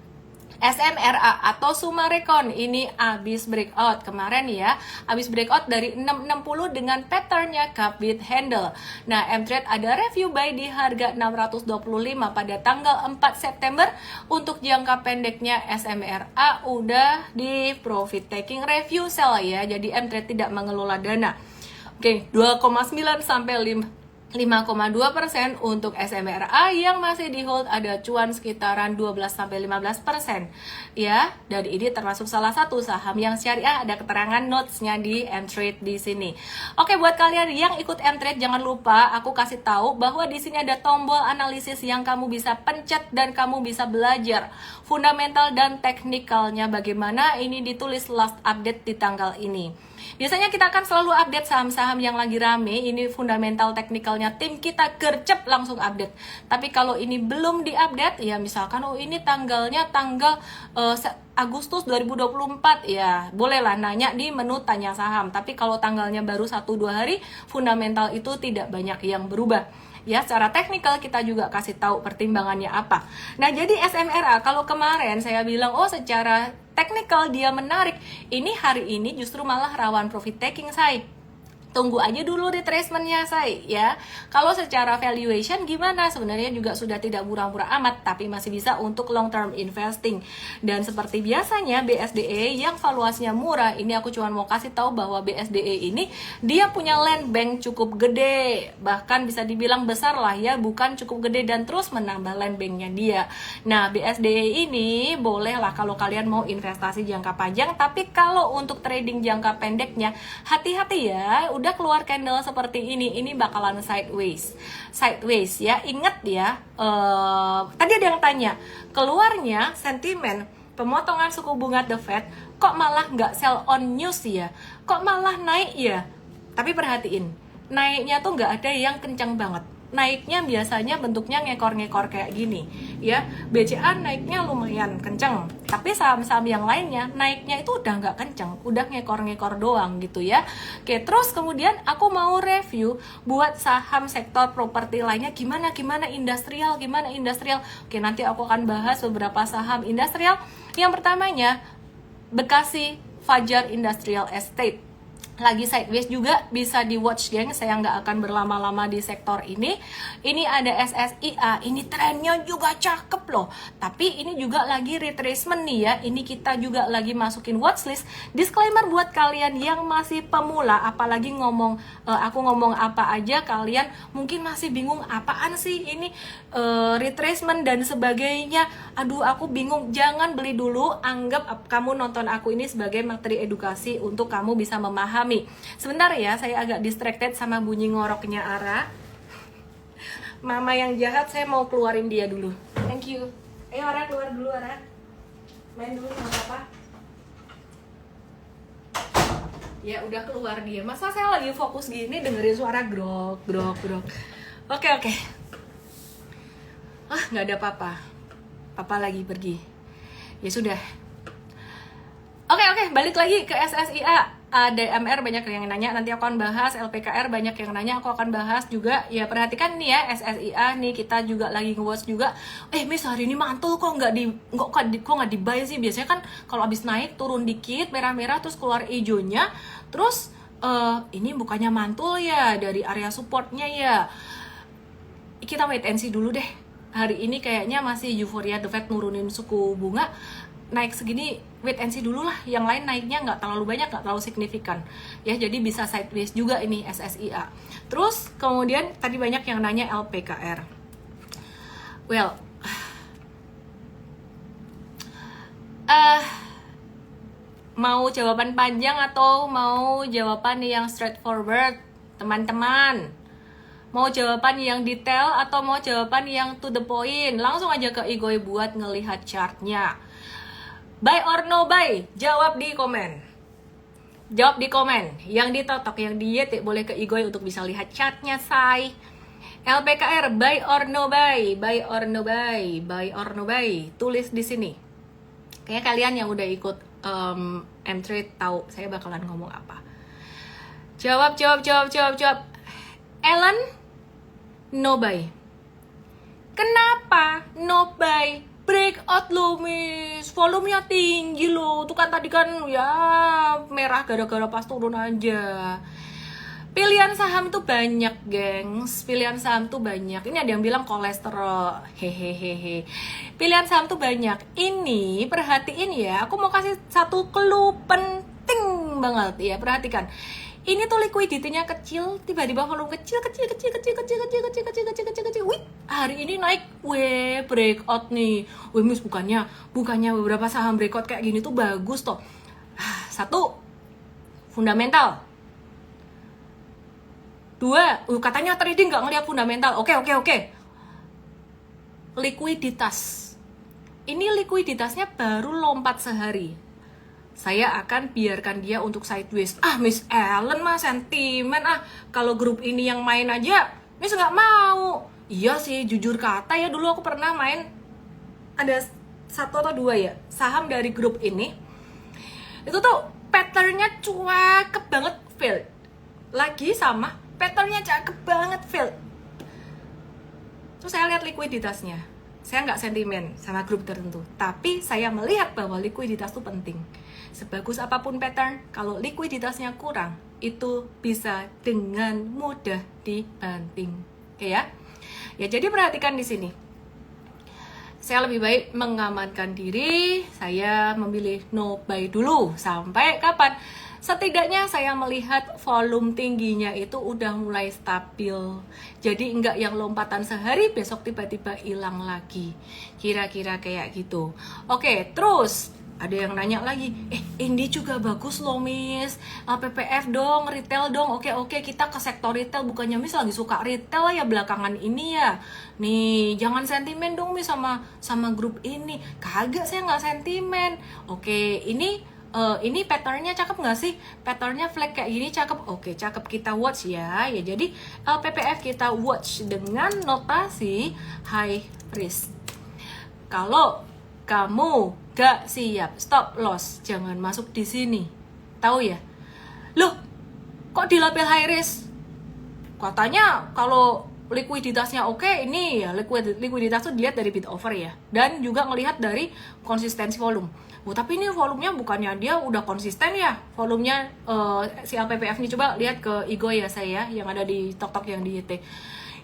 SMRA atau Sumarecon ini habis breakout kemarin ya, habis breakout dari 660 dengan patternnya cup with handle. Nah, M-Trade ada review buy di harga 625 pada tanggal 4 September. Untuk jangka pendeknya SMRA udah di profit taking review sell ya, jadi M-Trade tidak mengelola dana. Oke, 2,9 sampai 5,2% untuk SMRA yang masih di hold ada cuan sekitaran 12-15% ya, dan ini termasuk salah satu saham yang syariah. Ada keterangan notes-nya di M-Trade di sini. Oke, buat kalian yang ikut M-Trade jangan lupa aku kasih tahu bahwa di sini ada tombol analisis yang kamu bisa pencet dan kamu bisa belajar fundamental dan teknikalnya bagaimana. Ini ditulis last update di tanggal ini. Biasanya kita akan selalu update saham-saham yang lagi rame. Ini fundamental teknikalnya tim kita gercep langsung update. Tapi kalau ini belum diupdate ya, misalkan ini tanggal Agustus 2024 ya, bolehlah nanya di menu tanya saham. Tapi kalau tanggalnya baru 1-2 hari, fundamental itu tidak banyak yang berubah. Ya, secara teknikal kita juga kasih tahu pertimbangannya apa. Nah, jadi SMRA kalau kemarin saya bilang secara teknikal dia menarik, ini hari ini justru malah rawan profit taking, say. Tunggu aja dulu retracementnya, say ya. Kalau secara valuation gimana? Sebenarnya juga sudah tidak murah-murah amat, tapi masih bisa untuk long term investing. Dan seperti biasanya BSDE yang valuasinya murah, ini aku cuma mau kasih tahu bahwa BSDE ini dia punya land bank cukup gede, bahkan bisa dibilang besar lah ya, bukan cukup gede, dan terus menambah land banknya dia. Nah, BSDE ini boleh lah kalau kalian mau investasi jangka panjang, tapi kalau untuk trading jangka pendeknya hati-hati ya. Udah keluar candle seperti ini bakalan sideways ya. Ingat ya, tadi ada yang tanya, keluarnya sentimen pemotongan suku bunga The Fed kok malah nggak sell on news ya, kok malah naik ya. Tapi perhatiin, naiknya tuh nggak ada yang kencang banget. Naiknya biasanya bentuknya ngekor-ngekor kayak gini ya. BCA naiknya lumayan kenceng, tapi saham-saham yang lainnya naiknya itu udah nggak kenceng, udah ngekor-ngekor doang gitu ya. Oke, terus kemudian aku mau review buat saham sektor properti lainnya gimana industrial. Oke, nanti aku akan bahas beberapa saham industrial. Yang pertamanya Bekasi Fajar Industrial Estate. lagi sideways juga bisa di watch, geng. Saya nggak akan berlama-lama di sektor ini. Ini ada SSIA, ini trennya juga cakep loh, tapi ini juga lagi retracement nih ya. Ini kita juga lagi masukin watchlist. Disclaimer buat kalian yang masih pemula, apalagi aku ngomong apa aja kalian mungkin masih bingung apaan sih ini retracement dan sebagainya. Aduh, aku bingung. Jangan beli dulu, anggap kamu nonton aku ini sebagai materi edukasi untuk kamu bisa memahami. Sebentar ya, saya agak distracted sama bunyi ngoroknya Ara. Mama yang jahat, saya mau keluarin dia dulu. Thank you. Ayo Ara, keluar dulu Ara. Main dulu sama papa. Ya udah keluar dia. Masa saya lagi fokus gini dengerin suara grok, grok, grok. Oke. Ah, nggak ada papa. Papa lagi pergi. Ya sudah. Oke, balik lagi ke SSIA. DMR banyak yang nanya, nanti aku akan bahas. LPKR banyak yang nanya, aku akan bahas juga. Ya perhatikan nih ya, SSIA nih kita juga lagi nge-watch juga. Miss hari ini mantul kok nggak di buy sih. Biasanya kan kalau abis naik turun dikit merah-merah terus keluar hijaunya. Terus ini bukannya mantul ya dari area supportnya ya. Kita wait and see dulu deh. Hari ini kayaknya masih euforia The Fed nurunin suku bunga. Naik segini, wait and see dulu lah. Yang lain naiknya nggak terlalu banyak, nggak terlalu signifikan ya, jadi bisa sideways juga ini SSIA. Terus kemudian tadi banyak yang nanya LPKR. Well, mau jawaban panjang atau mau jawaban yang straightforward, teman-teman? Mau jawaban yang detail atau mau jawaban yang to the point? Langsung aja ke Igoy buat ngelihat chartnya. Buy or no buy? Jawab di komen. Jawab di komen. Yang ditotok, yang dietik boleh ke Igoy untuk bisa lihat chartnya, say. LPKR, buy or no buy? Buy or no buy? Buy or no buy? Tulis di sini. Kayaknya kalian yang udah ikut M-Trade tahu saya bakalan ngomong apa. Jawab. Ellen, no buy. Kenapa no buy? Breakout loh, Miss. Volumenya tinggi loh. Tuh kan tadi kan ya merah gara-gara pas turun aja. Pilihan saham tuh banyak, gengs. Pilihan saham tuh banyak. Ini ada yang bilang kolesterol. Hehehehe. Pilihan saham tuh banyak. Ini perhatiin ya. Aku mau kasih satu clue penting banget ya. Perhatikan. Ini tuh liquidity-nya kecil, tiba-tiba volume kecil. Wih, hari ini naik, breakout nih. Miss, bukannya beberapa saham breakout kayak gini tuh bagus toh. Satu, fundamental. Dua, katanya trading nggak ngeliat fundamental. Oke. Likuiditas. Ini likuiditasnya baru lompat sehari. Saya akan biarkan dia untuk sideways. Miss Ellen mah sentimen. Kalau grup ini yang main aja Miss nggak mau. Iya sih, jujur kata ya, dulu aku pernah main. Ada 1 atau 2 ya saham dari grup ini. Itu tuh patternnya cakep banget, fail. Lagi sama, patternnya cakep banget, fail. Terus saya lihat likuiditasnya. Saya nggak sentimen sama grup tertentu, tapi saya melihat bahwa likuiditas itu penting. Sebagus apapun pattern, kalau likuiditasnya kurang, itu bisa dengan mudah dibanting. Oke ya? Ya, jadi perhatikan di sini. Saya lebih baik mengamankan diri, saya memilih no buy dulu. Sampai kapan? Setidaknya saya melihat volume tingginya itu udah mulai stabil. Jadi enggak yang lompatan sehari besok tiba-tiba hilang lagi. Kira-kira kayak gitu. Oke, terus ada yang nanya lagi, ini juga bagus loh, Miss. PPF dong, retail dong. Oke, kita ke sektor retail. Bukannya Miss lagi suka retail ya belakangan ini ya. Nih, jangan sentimen dong Miss sama grup ini. Kagak, saya nggak sentimen. Oke, ini patternnya cakep nggak sih? Patternnya flag kayak gini cakep. Oke, cakep, kita watch ya. Ya, jadi LPPF kita watch dengan notasi high risk. Kalau kamu gak siap stop loss, jangan masuk di sini. Tahu ya? Loh, kok dilabel high risk? Katanya kalau likuiditasnya oke, ini ya likuiditas tuh dilihat dari bid offer ya, dan juga ngelihat dari konsistensi volume. Tapi ini volumenya bukannya dia udah konsisten ya volumenya si LPPF ini. Coba lihat ke IGOI ya saya yang ada di Tok yang di YT.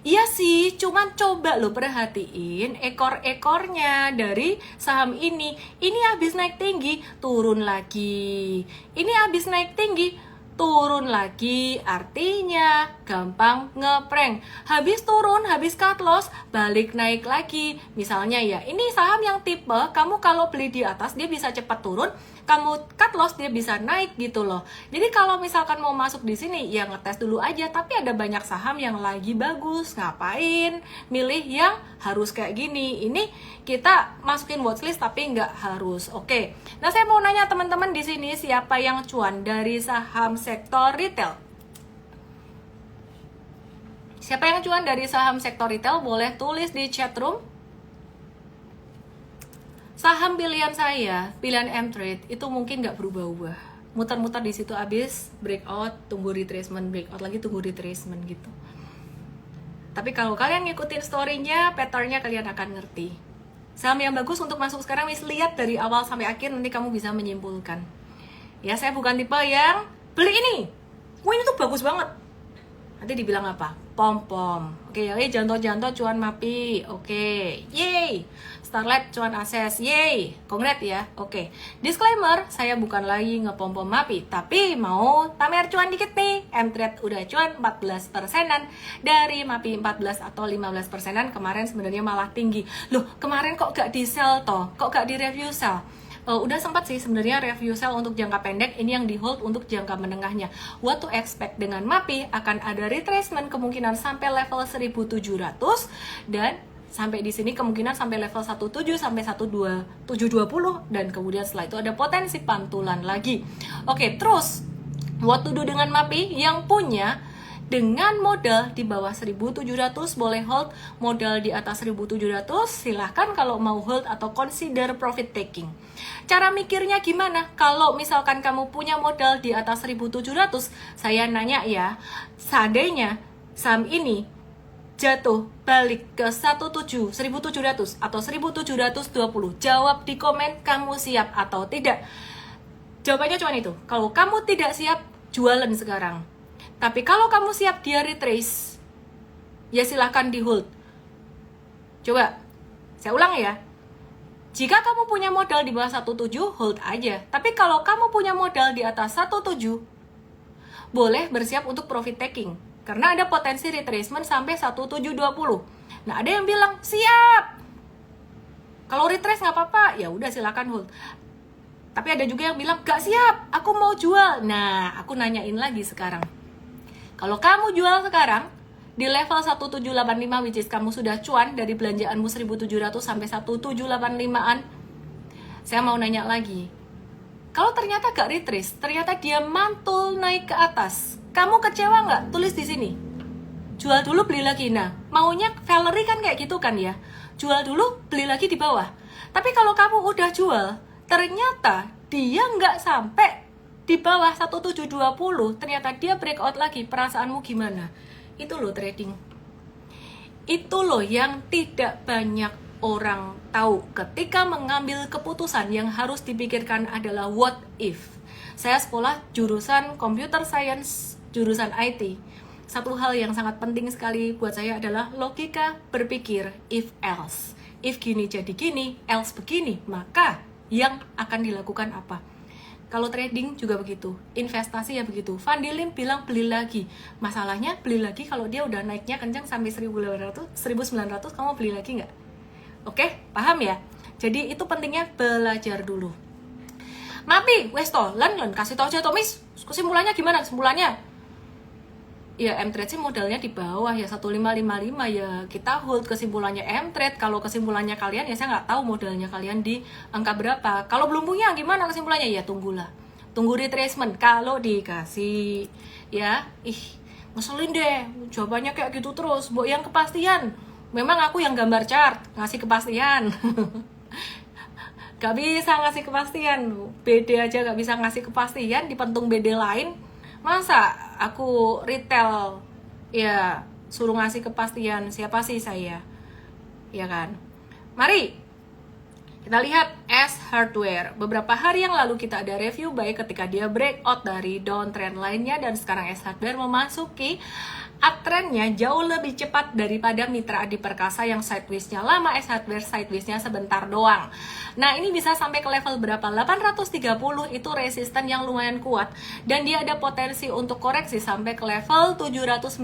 Iya sih, cuman coba lo perhatiin ekor-ekornya dari saham ini. Ini habis naik tinggi, turun lagi. Ini habis naik tinggi, turun lagi, artinya gampang ngeprank. Habis turun, habis cut loss, balik naik lagi. Misalnya ya, ini saham yang tipe kamu kalau beli di atas dia bisa cepat turun, kamu cut loss dia bisa naik gitu loh. Jadi kalau misalkan mau masuk di sini ya ngetes dulu aja. Tapi ada banyak saham yang lagi bagus, ngapain milih yang harus kayak gini? Ini kita masukin watchlist tapi nggak harus. Oke. Nah, saya mau nanya teman-teman di sini, siapa yang cuan dari saham sektor retail? Siapa yang cuan dari saham sektor retail? Boleh tulis di chat room. Saham pilihan saya, pilihan M-Trade itu mungkin nggak berubah-ubah. Muter-muter di situ abis breakout, tunggu retracement, breakout lagi, tunggu retracement gitu. Tapi kalau kalian ngikutin story-nya, pattern-nya kalian akan ngerti. Saham yang bagus untuk masuk sekarang, lihat dari awal sampai akhir, nanti kamu bisa menyimpulkan. Ya, saya bukan tipe yang beli ini. Wah, ini tuh bagus banget. Nanti dibilang apa? Pom-pom. Oke, ya, janto-janto cuan MAPI. Oke, yay. Starlight cuan Akses, yay. Congrats ya. Oke. Disclaimer, saya bukan lagi ngepom-pom MAPI, tapi mau pamer cuan dikit nih. M-Trade udah cuan 14%-an dari MAPI 14 atau 15%-an. Kemarin sebenarnya malah tinggi. Loh, kemarin kok gak di sell toh? Kok gak di review sell? Udah sempat sih sebenarnya review sell untuk jangka pendek, ini yang di hold untuk jangka menengahnya. What to expect dengan MAPI, akan ada retracement kemungkinan sampai level 1700 dan sampai di sini kemungkinan sampai level 17 sampai 1720 dan kemudian setelah itu ada potensi pantulan lagi. Oke, terus what to do dengan MAPI yang punya dengan modal di bawah 1700 boleh hold, modal di atas 1700 silahkan kalau mau hold atau consider profit taking. Cara mikirnya gimana? Kalau misalkan kamu punya modal di atas 1700, saya nanya ya, seandainya saham ini jatuh balik ke 1700 atau 1720, jawab di komen kamu siap atau tidak. Jawabannya cuma itu, kalau kamu tidak siap, jualan sekarang. Tapi kalau kamu siap dia retrace, ya silahkan di hold. Coba, saya ulang ya. Jika kamu punya modal di bawah 17, hold aja. Tapi kalau kamu punya modal di atas 17, boleh bersiap untuk profit taking. Karena ada potensi retracement sampai 1720. Nah, ada yang bilang, siap. Kalau retrace nggak apa-apa, ya udah silahkan hold. Tapi ada juga yang bilang, gak siap, aku mau jual. Nah, aku nanyain lagi sekarang. Kalau kamu jual sekarang di level 1785, which is kamu sudah cuan dari belanjaanmu 1700 sampai 1785-an, saya mau nanya lagi. Kalau ternyata gak retrace, ternyata dia mantul naik ke atas, kamu kecewa nggak? Tulis di sini. Jual dulu, beli lagi. Nah, maunya Valerie kan kayak gitu kan ya. Jual dulu, beli lagi di bawah. Tapi kalau kamu udah jual, ternyata dia nggak sampai di bawah 1720, ternyata dia breakout lagi, perasaanmu gimana? Itu loh trading. Itu loh yang tidak banyak orang tahu. Ketika mengambil keputusan, yang harus dipikirkan adalah what if. Saya sekolah jurusan computer science, jurusan IT. Satu hal yang sangat penting sekali buat saya adalah logika berpikir if else. If gini jadi gini, else begini, maka yang akan dilakukan apa? Kalau trading juga begitu, investasi ya begitu. Van Dillim bilang beli lagi. Masalahnya beli lagi kalau dia udah naiknya kencang sampai 1800, 1900, kamu beli lagi nggak? Oke, paham ya? Jadi itu pentingnya belajar dulu. MAPI, wes toh, lan kasih tau aja toh, Miss. Kesimpulannya gimana? Kesimpulannya? Ya M-Trade sih modalnya di bawah ya 1555 ya kita hold kesimpulannya M-Trade. Kalau kesimpulannya kalian ya saya nggak tahu modalnya kalian di angka berapa. Kalau belum punya gimana kesimpulannya? Ya tunggulah, tunggu retracement kalau dikasih ya. Ngeselin deh jawabannya kayak gitu terus. Mbok yang kepastian. Memang aku yang gambar chart ngasih kepastian. Gak bisa ngasih kepastian, BD aja gak bisa ngasih kepastian, dipentung BD lain. Masa aku retail ya suruh ngasih kepastian, siapa sih saya? Ya kan? Mari kita lihat S Hardware. Beberapa hari yang lalu kita ada review buy ketika dia breakout dari downtrend lainnya, dan sekarang S Hardware memasuki uptrendnya jauh lebih cepat daripada Mitra Adi Perkasa yang sideways-nya lama. S Hardware sideways-nya sebentar doang. Nah, ini bisa sampai ke level berapa? 830 itu resisten yang lumayan kuat, dan dia ada potensi untuk koreksi sampai ke level 795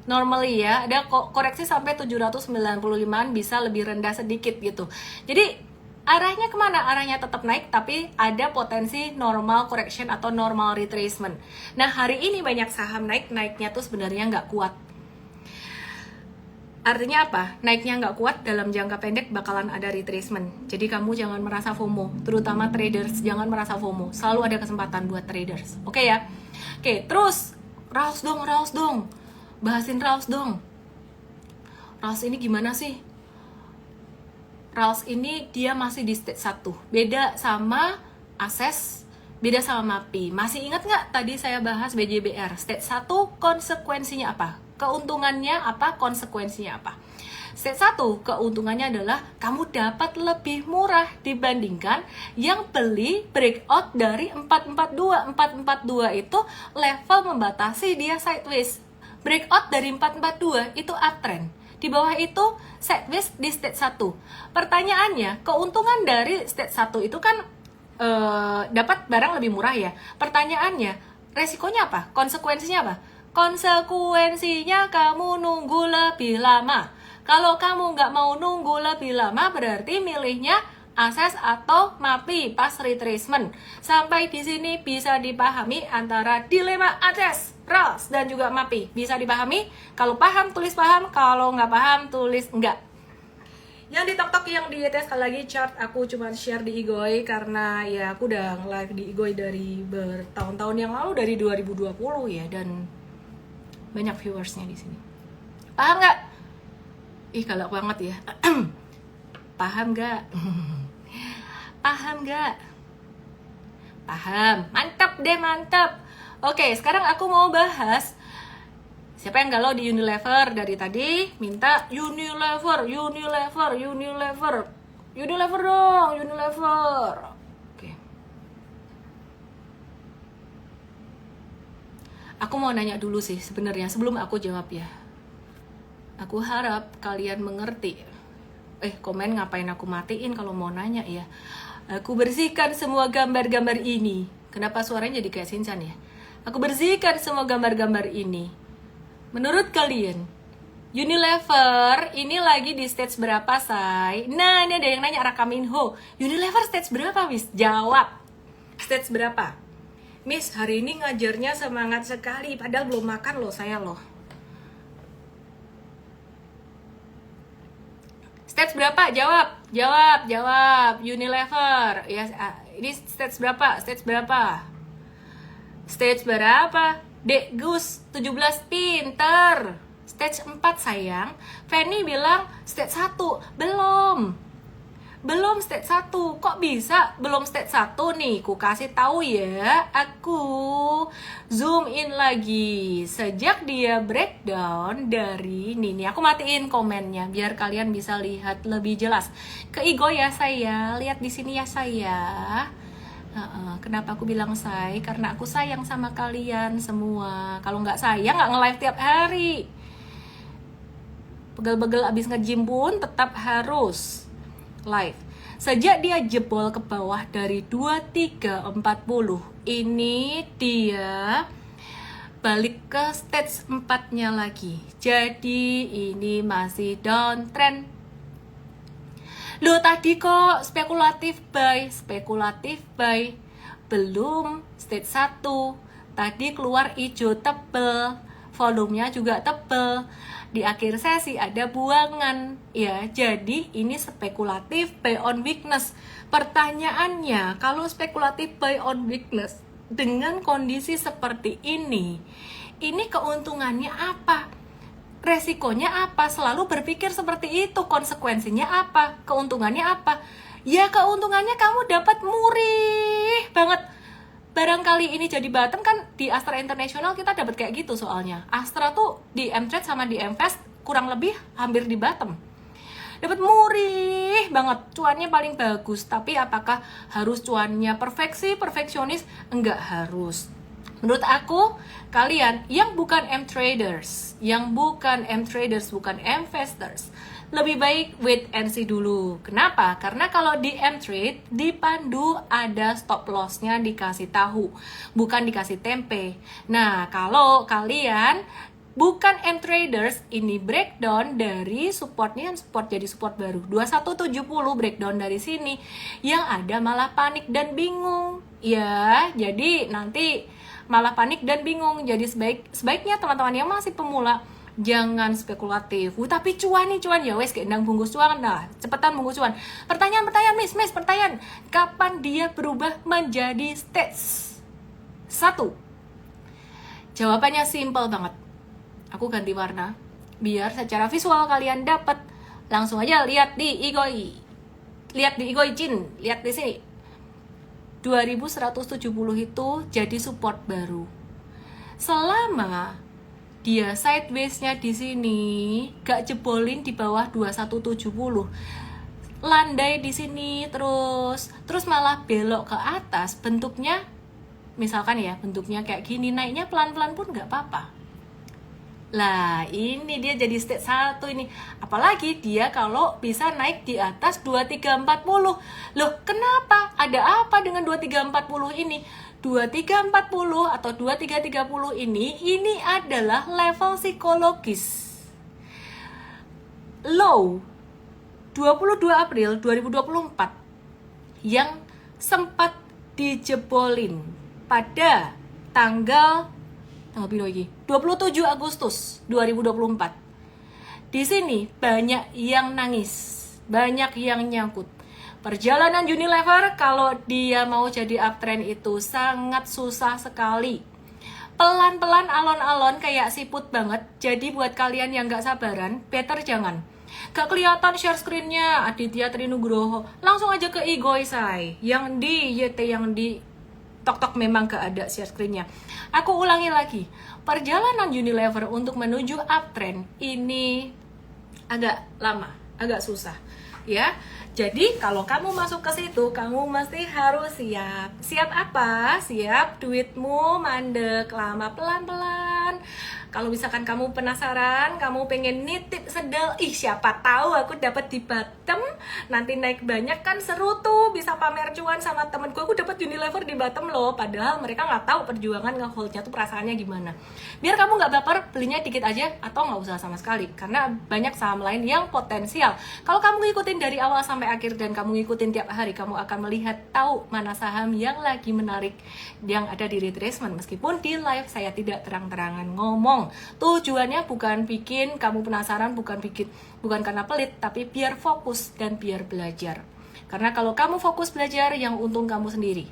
normally ya, ada koreksi sampai 795-an, bisa lebih rendah sedikit gitu. Jadi arahnya kemana? Arahnya tetap naik, tapi ada potensi normal correction atau normal retracement. Nah, hari ini banyak saham naiknya tuh sebenarnya nggak kuat. Artinya apa? Naiknya nggak kuat, dalam jangka pendek bakalan ada retracement. Jadi kamu jangan merasa FOMO, terutama traders jangan merasa FOMO. Selalu ada kesempatan buat traders. Oke ya? Oke, terus Raus dong. Bahasin Raus dong. Raus ini gimana sih? Raus ini dia masih di stage 1. Beda sama Akses, beda sama MAPI. Masih ingat nggak tadi saya bahas BJBR? Stage 1 konsekuensinya apa? Keuntungannya apa? Konsekuensinya apa? Stage 1 keuntungannya adalah kamu dapat lebih murah dibandingkan yang beli breakout dari 442. 442 itu level membatasi, dia sideways. Breakout dari 442 itu uptrend. Di bawah itu sideways di stage 1. Pertanyaannya, keuntungan dari stage 1 itu kan dapat barang lebih murah ya. Pertanyaannya, resikonya apa? Konsekuensinya apa? Konsekuensinya kamu nunggu lebih lama. Kalau kamu nggak mau nunggu lebih lama, berarti milihnya Akses atau MAPI pas retracement. Sampai di sini bisa dipahami antara dilema Akses, Raus, dan juga MAPI. Bisa dipahami? Kalau paham, tulis paham. Kalau nggak paham, tulis enggak. Yang di TokTok, yang di YTS, sekali lagi chart aku cuma share di Igoy karena ya aku udah live di Igoy dari bertahun-tahun yang lalu, dari 2020 ya, dan banyak viewersnya di sini. Paham nggak? Ih, galak banget ya. Paham nggak? Paham nggak? Paham. Mantap deh, mantap. Oke, sekarang aku mau bahas siapa yang galau di Unilever dari tadi. Minta Unilever dong, Unilever. Oke. Aku mau nanya dulu sih sebenarnya sebelum aku jawab ya. Aku harap kalian mengerti. Komen ngapain aku matiin kalau mau nanya ya. Aku bersihkan semua gambar-gambar ini. Kenapa suaranya jadi kayak Shinchan ya? Aku bersihkan semua gambar-gambar ini. Menurut kalian, Unilever ini lagi di stage berapa, say? Nah, ini ada yang nanya, Raka Minho. Unilever stage berapa, Miss? Jawab. Stage berapa? Miss, hari ini ngajarnya semangat sekali. Padahal belum makan loh, saya loh. Stage berapa? Jawab. Unilever. Ya, ini stage berapa? Stage berapa? Dek Gus 17 pinter. Stage 4 sayang. Fanny bilang stage 1. Belum stage 1. Kok bisa belum stage 1 nih? Ku kasih tahu ya. Aku zoom in lagi. Sejak dia breakdown dari ini. Aku matiin komennya biar kalian bisa lihat lebih jelas. Ke Igo ya saya. Lihat di sini ya saya. Kenapa aku bilang say? Karena aku sayang sama kalian semua. Kalau nggak sayang nggak nge-live tiap hari. Pegel-pegel abis nge-gym pun tetap harus live. Sejak dia jebol ke bawah dari 2340, ini dia balik ke stage 4-nya lagi. Jadi ini masih downtrend. Loh, tadi kok spekulatif buy. Belum stage 1. Tadi keluar hijau tebel, volumenya juga tebel. Di akhir sesi ada buangan. Ya, jadi ini spekulatif buy on weakness. Pertanyaannya, kalau spekulatif buy on weakness dengan kondisi seperti ini keuntungannya apa? Resikonya apa? Selalu berpikir seperti itu. Konsekuensinya apa? Keuntungannya apa? Ya, keuntungannya kamu dapat murih banget. barangkali ini jadi bottom kan. Di Astra International kita dapat kayak gitu soalnya. Astra tuh di M-Trade sama di M-Fast kurang lebih hampir di bottom. Dapat murih banget, cuannya paling bagus. Tapi apakah harus cuannya perfeksionis? Enggak harus. Menurut aku, kalian yang bukan M-Traders, bukan M-Investors, lebih baik wait and see dulu. Kenapa? Karena kalau di M-Trade, dipandu ada stop loss-nya dikasih tahu, bukan dikasih tempe. Nah, kalau kalian bukan M-Traders, ini breakdown dari supportnya, support jadi support baru 2170, breakdown dari sini. Yang ada malah panik dan bingung. Ya, jadi nanti malah panik dan bingung. Jadi sebaiknya teman-teman yang masih pemula jangan spekulatif. Tapi cuan ya wes, kayak endang bungkus cuan. Nah, cepetan bungkus cuan. Pertanyaan Miss, pertanyaan. Kapan dia berubah menjadi stage 1? Jawabannya simple banget. Aku ganti warna biar secara visual kalian dapat. Langsung aja lihat di Igoi. Lihat di Igoi Chin, lihat di sini. 2170 itu jadi support baru. Selama dia sideways-nya di sini gak jebolin di bawah 2170, landai di sini terus malah belok ke atas, bentuknya misalkan ya, bentuknya kayak gini, naiknya pelan-pelan pun gak apa-apa. Lah, ini dia jadi stage 1 ini. Apalagi dia kalau bisa naik di atas 2340. Loh, kenapa? Ada apa dengan 2340 ini? 2340 atau 2330 ini adalah level psikologis. Low 22 April 2024 yang sempat dijebolin pada tanggal 27 Agustus 2024. Di sini banyak yang nangis, banyak yang nyangkut. Perjalanan Unilever kalau dia mau jadi uptrend itu sangat susah sekali. Pelan-pelan, alon-alon, kayak siput banget. Jadi buat kalian yang gak sabaran, better jangan. Gak kelihatan share screen-nya Aditya Trinugroho, langsung aja ke Igoi Say. Yang di YT, yang di Tok memang gak ada share screen-nya. Aku ulangi lagi, perjalanan Unilever untuk menuju uptrend ini agak lama, agak susah, ya. Jadi kalau kamu masuk ke situ, kamu mesti harus siap. Siap apa? Siap duitmu mandek lama, pelan-pelan. Kalau misalkan kamu penasaran, kamu pengen nitip sedal, siapa tahu aku dapat di bottom, nanti naik banyak kan seru tuh, bisa pamer cuan sama temenku, aku dapat Unilever di bottom loh, padahal mereka nggak tahu perjuangan nge-holdnya tuh perasaannya gimana. Biar kamu nggak baper, belinya dikit aja atau nggak usah sama sekali, karena banyak saham lain yang potensial. Kalau kamu ngikutin dari awal sampai akhir dan kamu ngikutin tiap hari, kamu akan melihat tahu mana saham yang lagi menarik yang ada di retracement. Meskipun di live saya tidak terang-terangan ngomong. Tujuannya bukan bikin kamu penasaran, bukan karena pelit, tapi biar fokus dan biar belajar. Karena kalau kamu fokus belajar, yang untung kamu sendiri,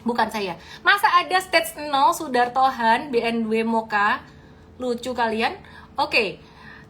bukan saya. Masa ada stage 0 Sudartohan, BNW Moka? Lucu kalian. Oke.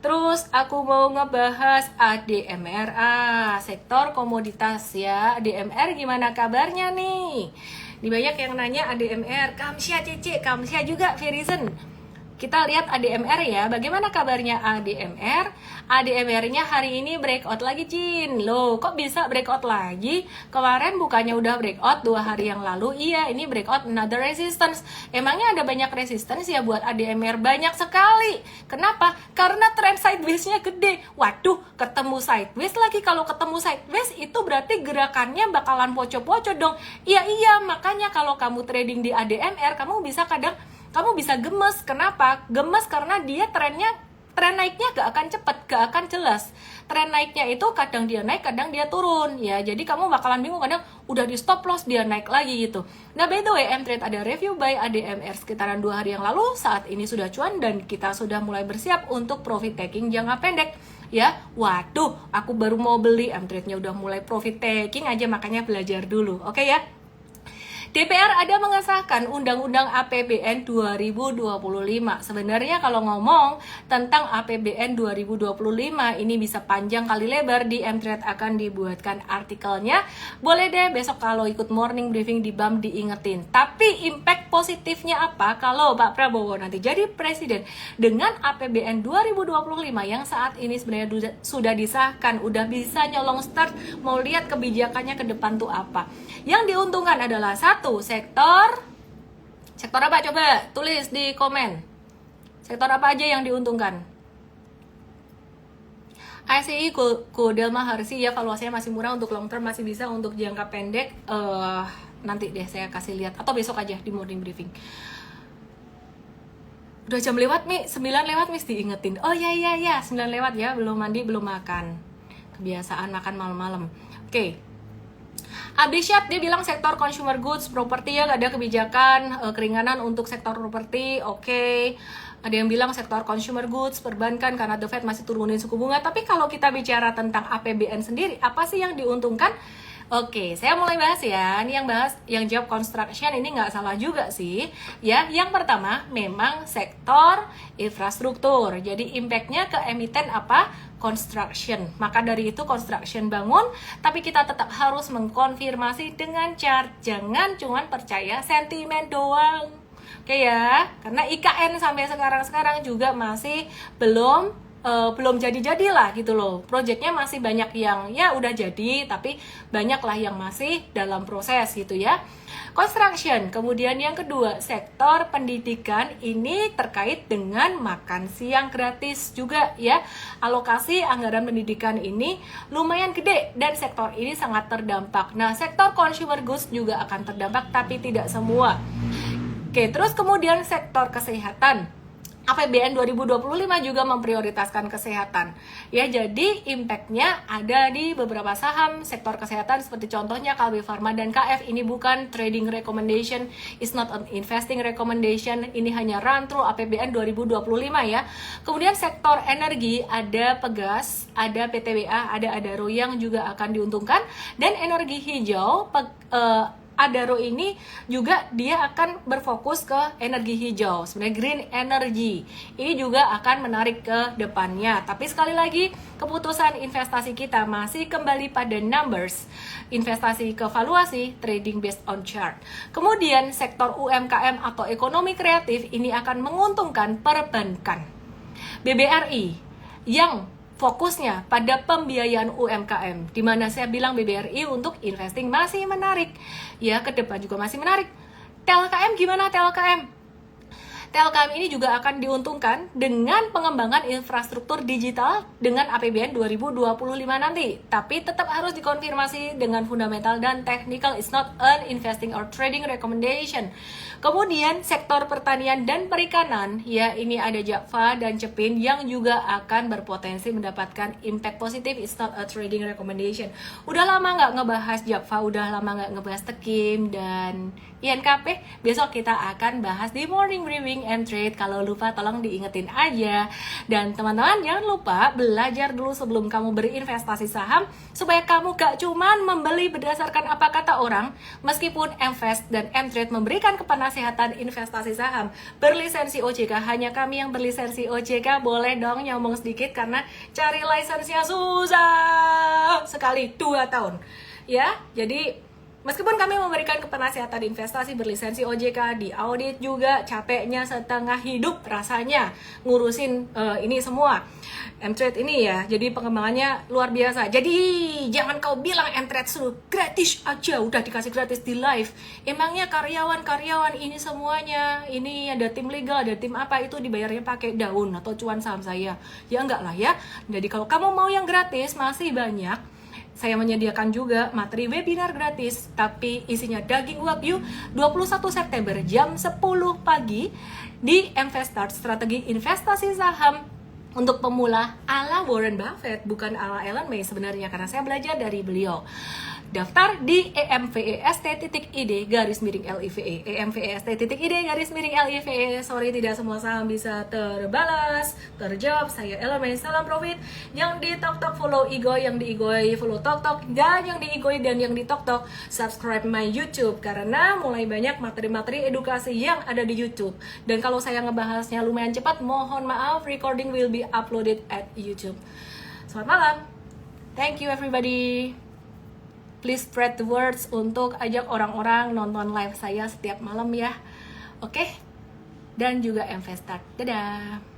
Terus aku mau ngebahas ADMRA, sektor komoditas ya. ADMR gimana kabarnya nih? Di banyak yang nanya ADMR, Kamsya Cici, Kamsya juga Verizon. Kita lihat ADMR ya, bagaimana kabarnya ADMR? ADMR-nya hari ini breakout lagi, Cin. Loh, kok bisa breakout lagi? Kemarin bukannya udah breakout 2 hari yang lalu? Iya, ini breakout another resistance. Emangnya ada banyak resistance ya buat ADMR? Banyak sekali. Kenapa? Karena trend sideways-nya gede. Waduh, ketemu sideways lagi. Kalau ketemu sideways itu berarti gerakannya bakalan poco-poco dong. Iya, makanya kalau kamu trading di ADMR, kamu bisa gemes. Kenapa? Gemes karena dia tren naiknya gak akan cepet, gak akan jelas. Tren naiknya itu kadang dia naik, kadang dia turun. Ya, jadi kamu bakalan bingung, kadang udah di stop loss dia naik lagi gitu. Nah, by the way, M-Trade ada review buy ADMR sekitaran 2 hari yang lalu. Saat ini sudah cuan dan kita sudah mulai bersiap untuk profit taking jangka pendek. Ya, waduh, aku baru mau beli, M-Trade-nya udah mulai profit taking aja, makanya belajar dulu. Oke ya? DPR ada mengesahkan Undang-Undang APBN 2025. Sebenarnya kalau ngomong tentang APBN 2025 ini bisa panjang kali lebar, di Mtrade akan dibuatkan artikelnya. Boleh deh besok kalau ikut morning briefing di BAM diingetin. Tapi impact positifnya apa kalau Pak Prabowo nanti jadi presiden dengan APBN 2025 yang saat ini sebenarnya sudah disahkan, udah bisa nyolong start, mau lihat kebijakannya ke depan tuh apa. Yang diuntungkan adalah satu, sektor apa, coba tulis di komen. Sektor apa aja yang diuntungkan? ICI Kodel Maharsi ya, valuasinya masih murah, untuk long term masih bisa, untuk jangka pendek nanti deh saya kasih lihat, atau besok aja di morning briefing. Udah jam lewat nih, 9 lewat mesti diingetin. Oh ya 9 lewat ya, belum mandi, belum makan. Kebiasaan makan malam-malam. Oke. Abdisyat dia bilang sektor consumer goods, properti ya, ada kebijakan keringanan untuk sektor properti. Oke. Ada yang bilang sektor consumer goods, perbankan karena The Fed masih turunin suku bunga. Tapi kalau kita bicara tentang APBN sendiri, apa sih yang diuntungkan? Oke, saya mulai bahas ya. Ini yang jawab construction ini nggak salah juga sih. Ya, yang pertama memang sektor infrastruktur. Jadi impactnya ke emiten apa? Construction. Maka dari itu construction bangun, tapi kita tetap harus mengkonfirmasi dengan chart. Jangan cuma percaya sentimen doang. Oke ya, karena IKN sampai sekarang juga masih belum jadi-jadilah gitu loh. Proyeknya masih banyak yang ya udah jadi, tapi banyaklah yang masih dalam proses gitu ya. Construction, kemudian yang kedua sektor pendidikan, ini terkait dengan makan siang gratis juga ya. Alokasi anggaran pendidikan ini lumayan gede dan sektor ini sangat terdampak. Nah, sektor consumer goods juga akan terdampak tapi tidak semua. Oke, terus kemudian sektor kesehatan. APBN 2025 juga memprioritaskan kesehatan. Ya, jadi impact-nya ada di beberapa saham sektor kesehatan seperti contohnya Kalbe Pharma dan KF. Ini bukan trading recommendation, is not an investing recommendation. Ini hanya run through APBN 2025 ya. Kemudian sektor energi ada Pegas, ada PTBA, ada Adaro yang juga akan diuntungkan, dan energi hijau Adaro ini juga dia akan berfokus ke energi hijau, sebenarnya green energy. Ini juga akan menarik ke depannya. Tapi sekali lagi, keputusan investasi kita masih kembali pada numbers. Investasi ke valuasi, trading based on chart. Kemudian sektor UMKM atau ekonomi kreatif ini akan menguntungkan perbankan. BBRI yang fokusnya pada pembiayaan UMKM, di mana saya bilang BBRI untuk investing masih menarik. Ya, ke depan juga masih menarik. TLKM gimana TLKM? TLKM ini juga akan diuntungkan dengan pengembangan infrastruktur digital dengan APBN 2025 nanti. Tapi tetap harus dikonfirmasi dengan fundamental dan technical, is not an investing or trading recommendation. Kemudian sektor pertanian dan perikanan, ya ini ada Jakfa dan Cepin yang juga akan berpotensi mendapatkan impact positif, is not a trading recommendation. Udah lama nggak ngebahas Jakfa, udah lama nggak ngebahas Tekim dan INKP. Besok kita akan bahas di morning briefing Mtrade. Kalau lupa tolong diingetin aja. Dan teman-teman jangan lupa belajar dulu sebelum kamu berinvestasi saham, supaya kamu gak cuman membeli berdasarkan apa kata orang. Meskipun Mvest dan Mtrade memberikan kepenasihatan investasi saham berlisensi OJK, hanya kami yang berlisensi OJK. Boleh dong nyombong sedikit karena cari lisensinya susah sekali, 2 tahun ya. Jadi meskipun kami memberikan kepenasihatan investasi berlisensi OJK, di audit juga, capeknya setengah hidup rasanya ngurusin ini semua. Mtrade ini ya, jadi pengembangannya luar biasa. Jadi jangan kau bilang Mtrade suruh gratis aja, udah dikasih gratis di live. Emangnya karyawan ini semuanya, ini ada tim legal, ada tim apa, itu dibayarnya pakai daun atau cuan saham saya? Ya enggak lah ya. Jadi kalau kamu mau yang gratis, masih banyak. Saya menyediakan juga materi webinar gratis, tapi isinya daging wagyu 21 September jam 10 pagi di Mvestart, strategi investasi saham untuk pemula ala Warren Buffett, bukan ala Elon Musk sebenarnya, karena saya belajar dari beliau. daftar di emvest.id_live emvest.id_live. Sorry tidak semua saham bisa terbalas, terjawab. Saya Elemen, salam profit. Yang di TokTok follow Igoy, yang di Igoy follow TokTok, dan yang di Igoy dan yang di TokTok subscribe my YouTube karena mulai banyak materi-materi edukasi yang ada di YouTube. Dan kalau saya ngebahasnya lumayan cepat, mohon maaf, recording will be uploaded at YouTube. Selamat malam. Thank you everybody. Please spread the words untuk ajak orang-orang nonton live saya setiap malam ya. Oke? Dan juga Investart. Dadah.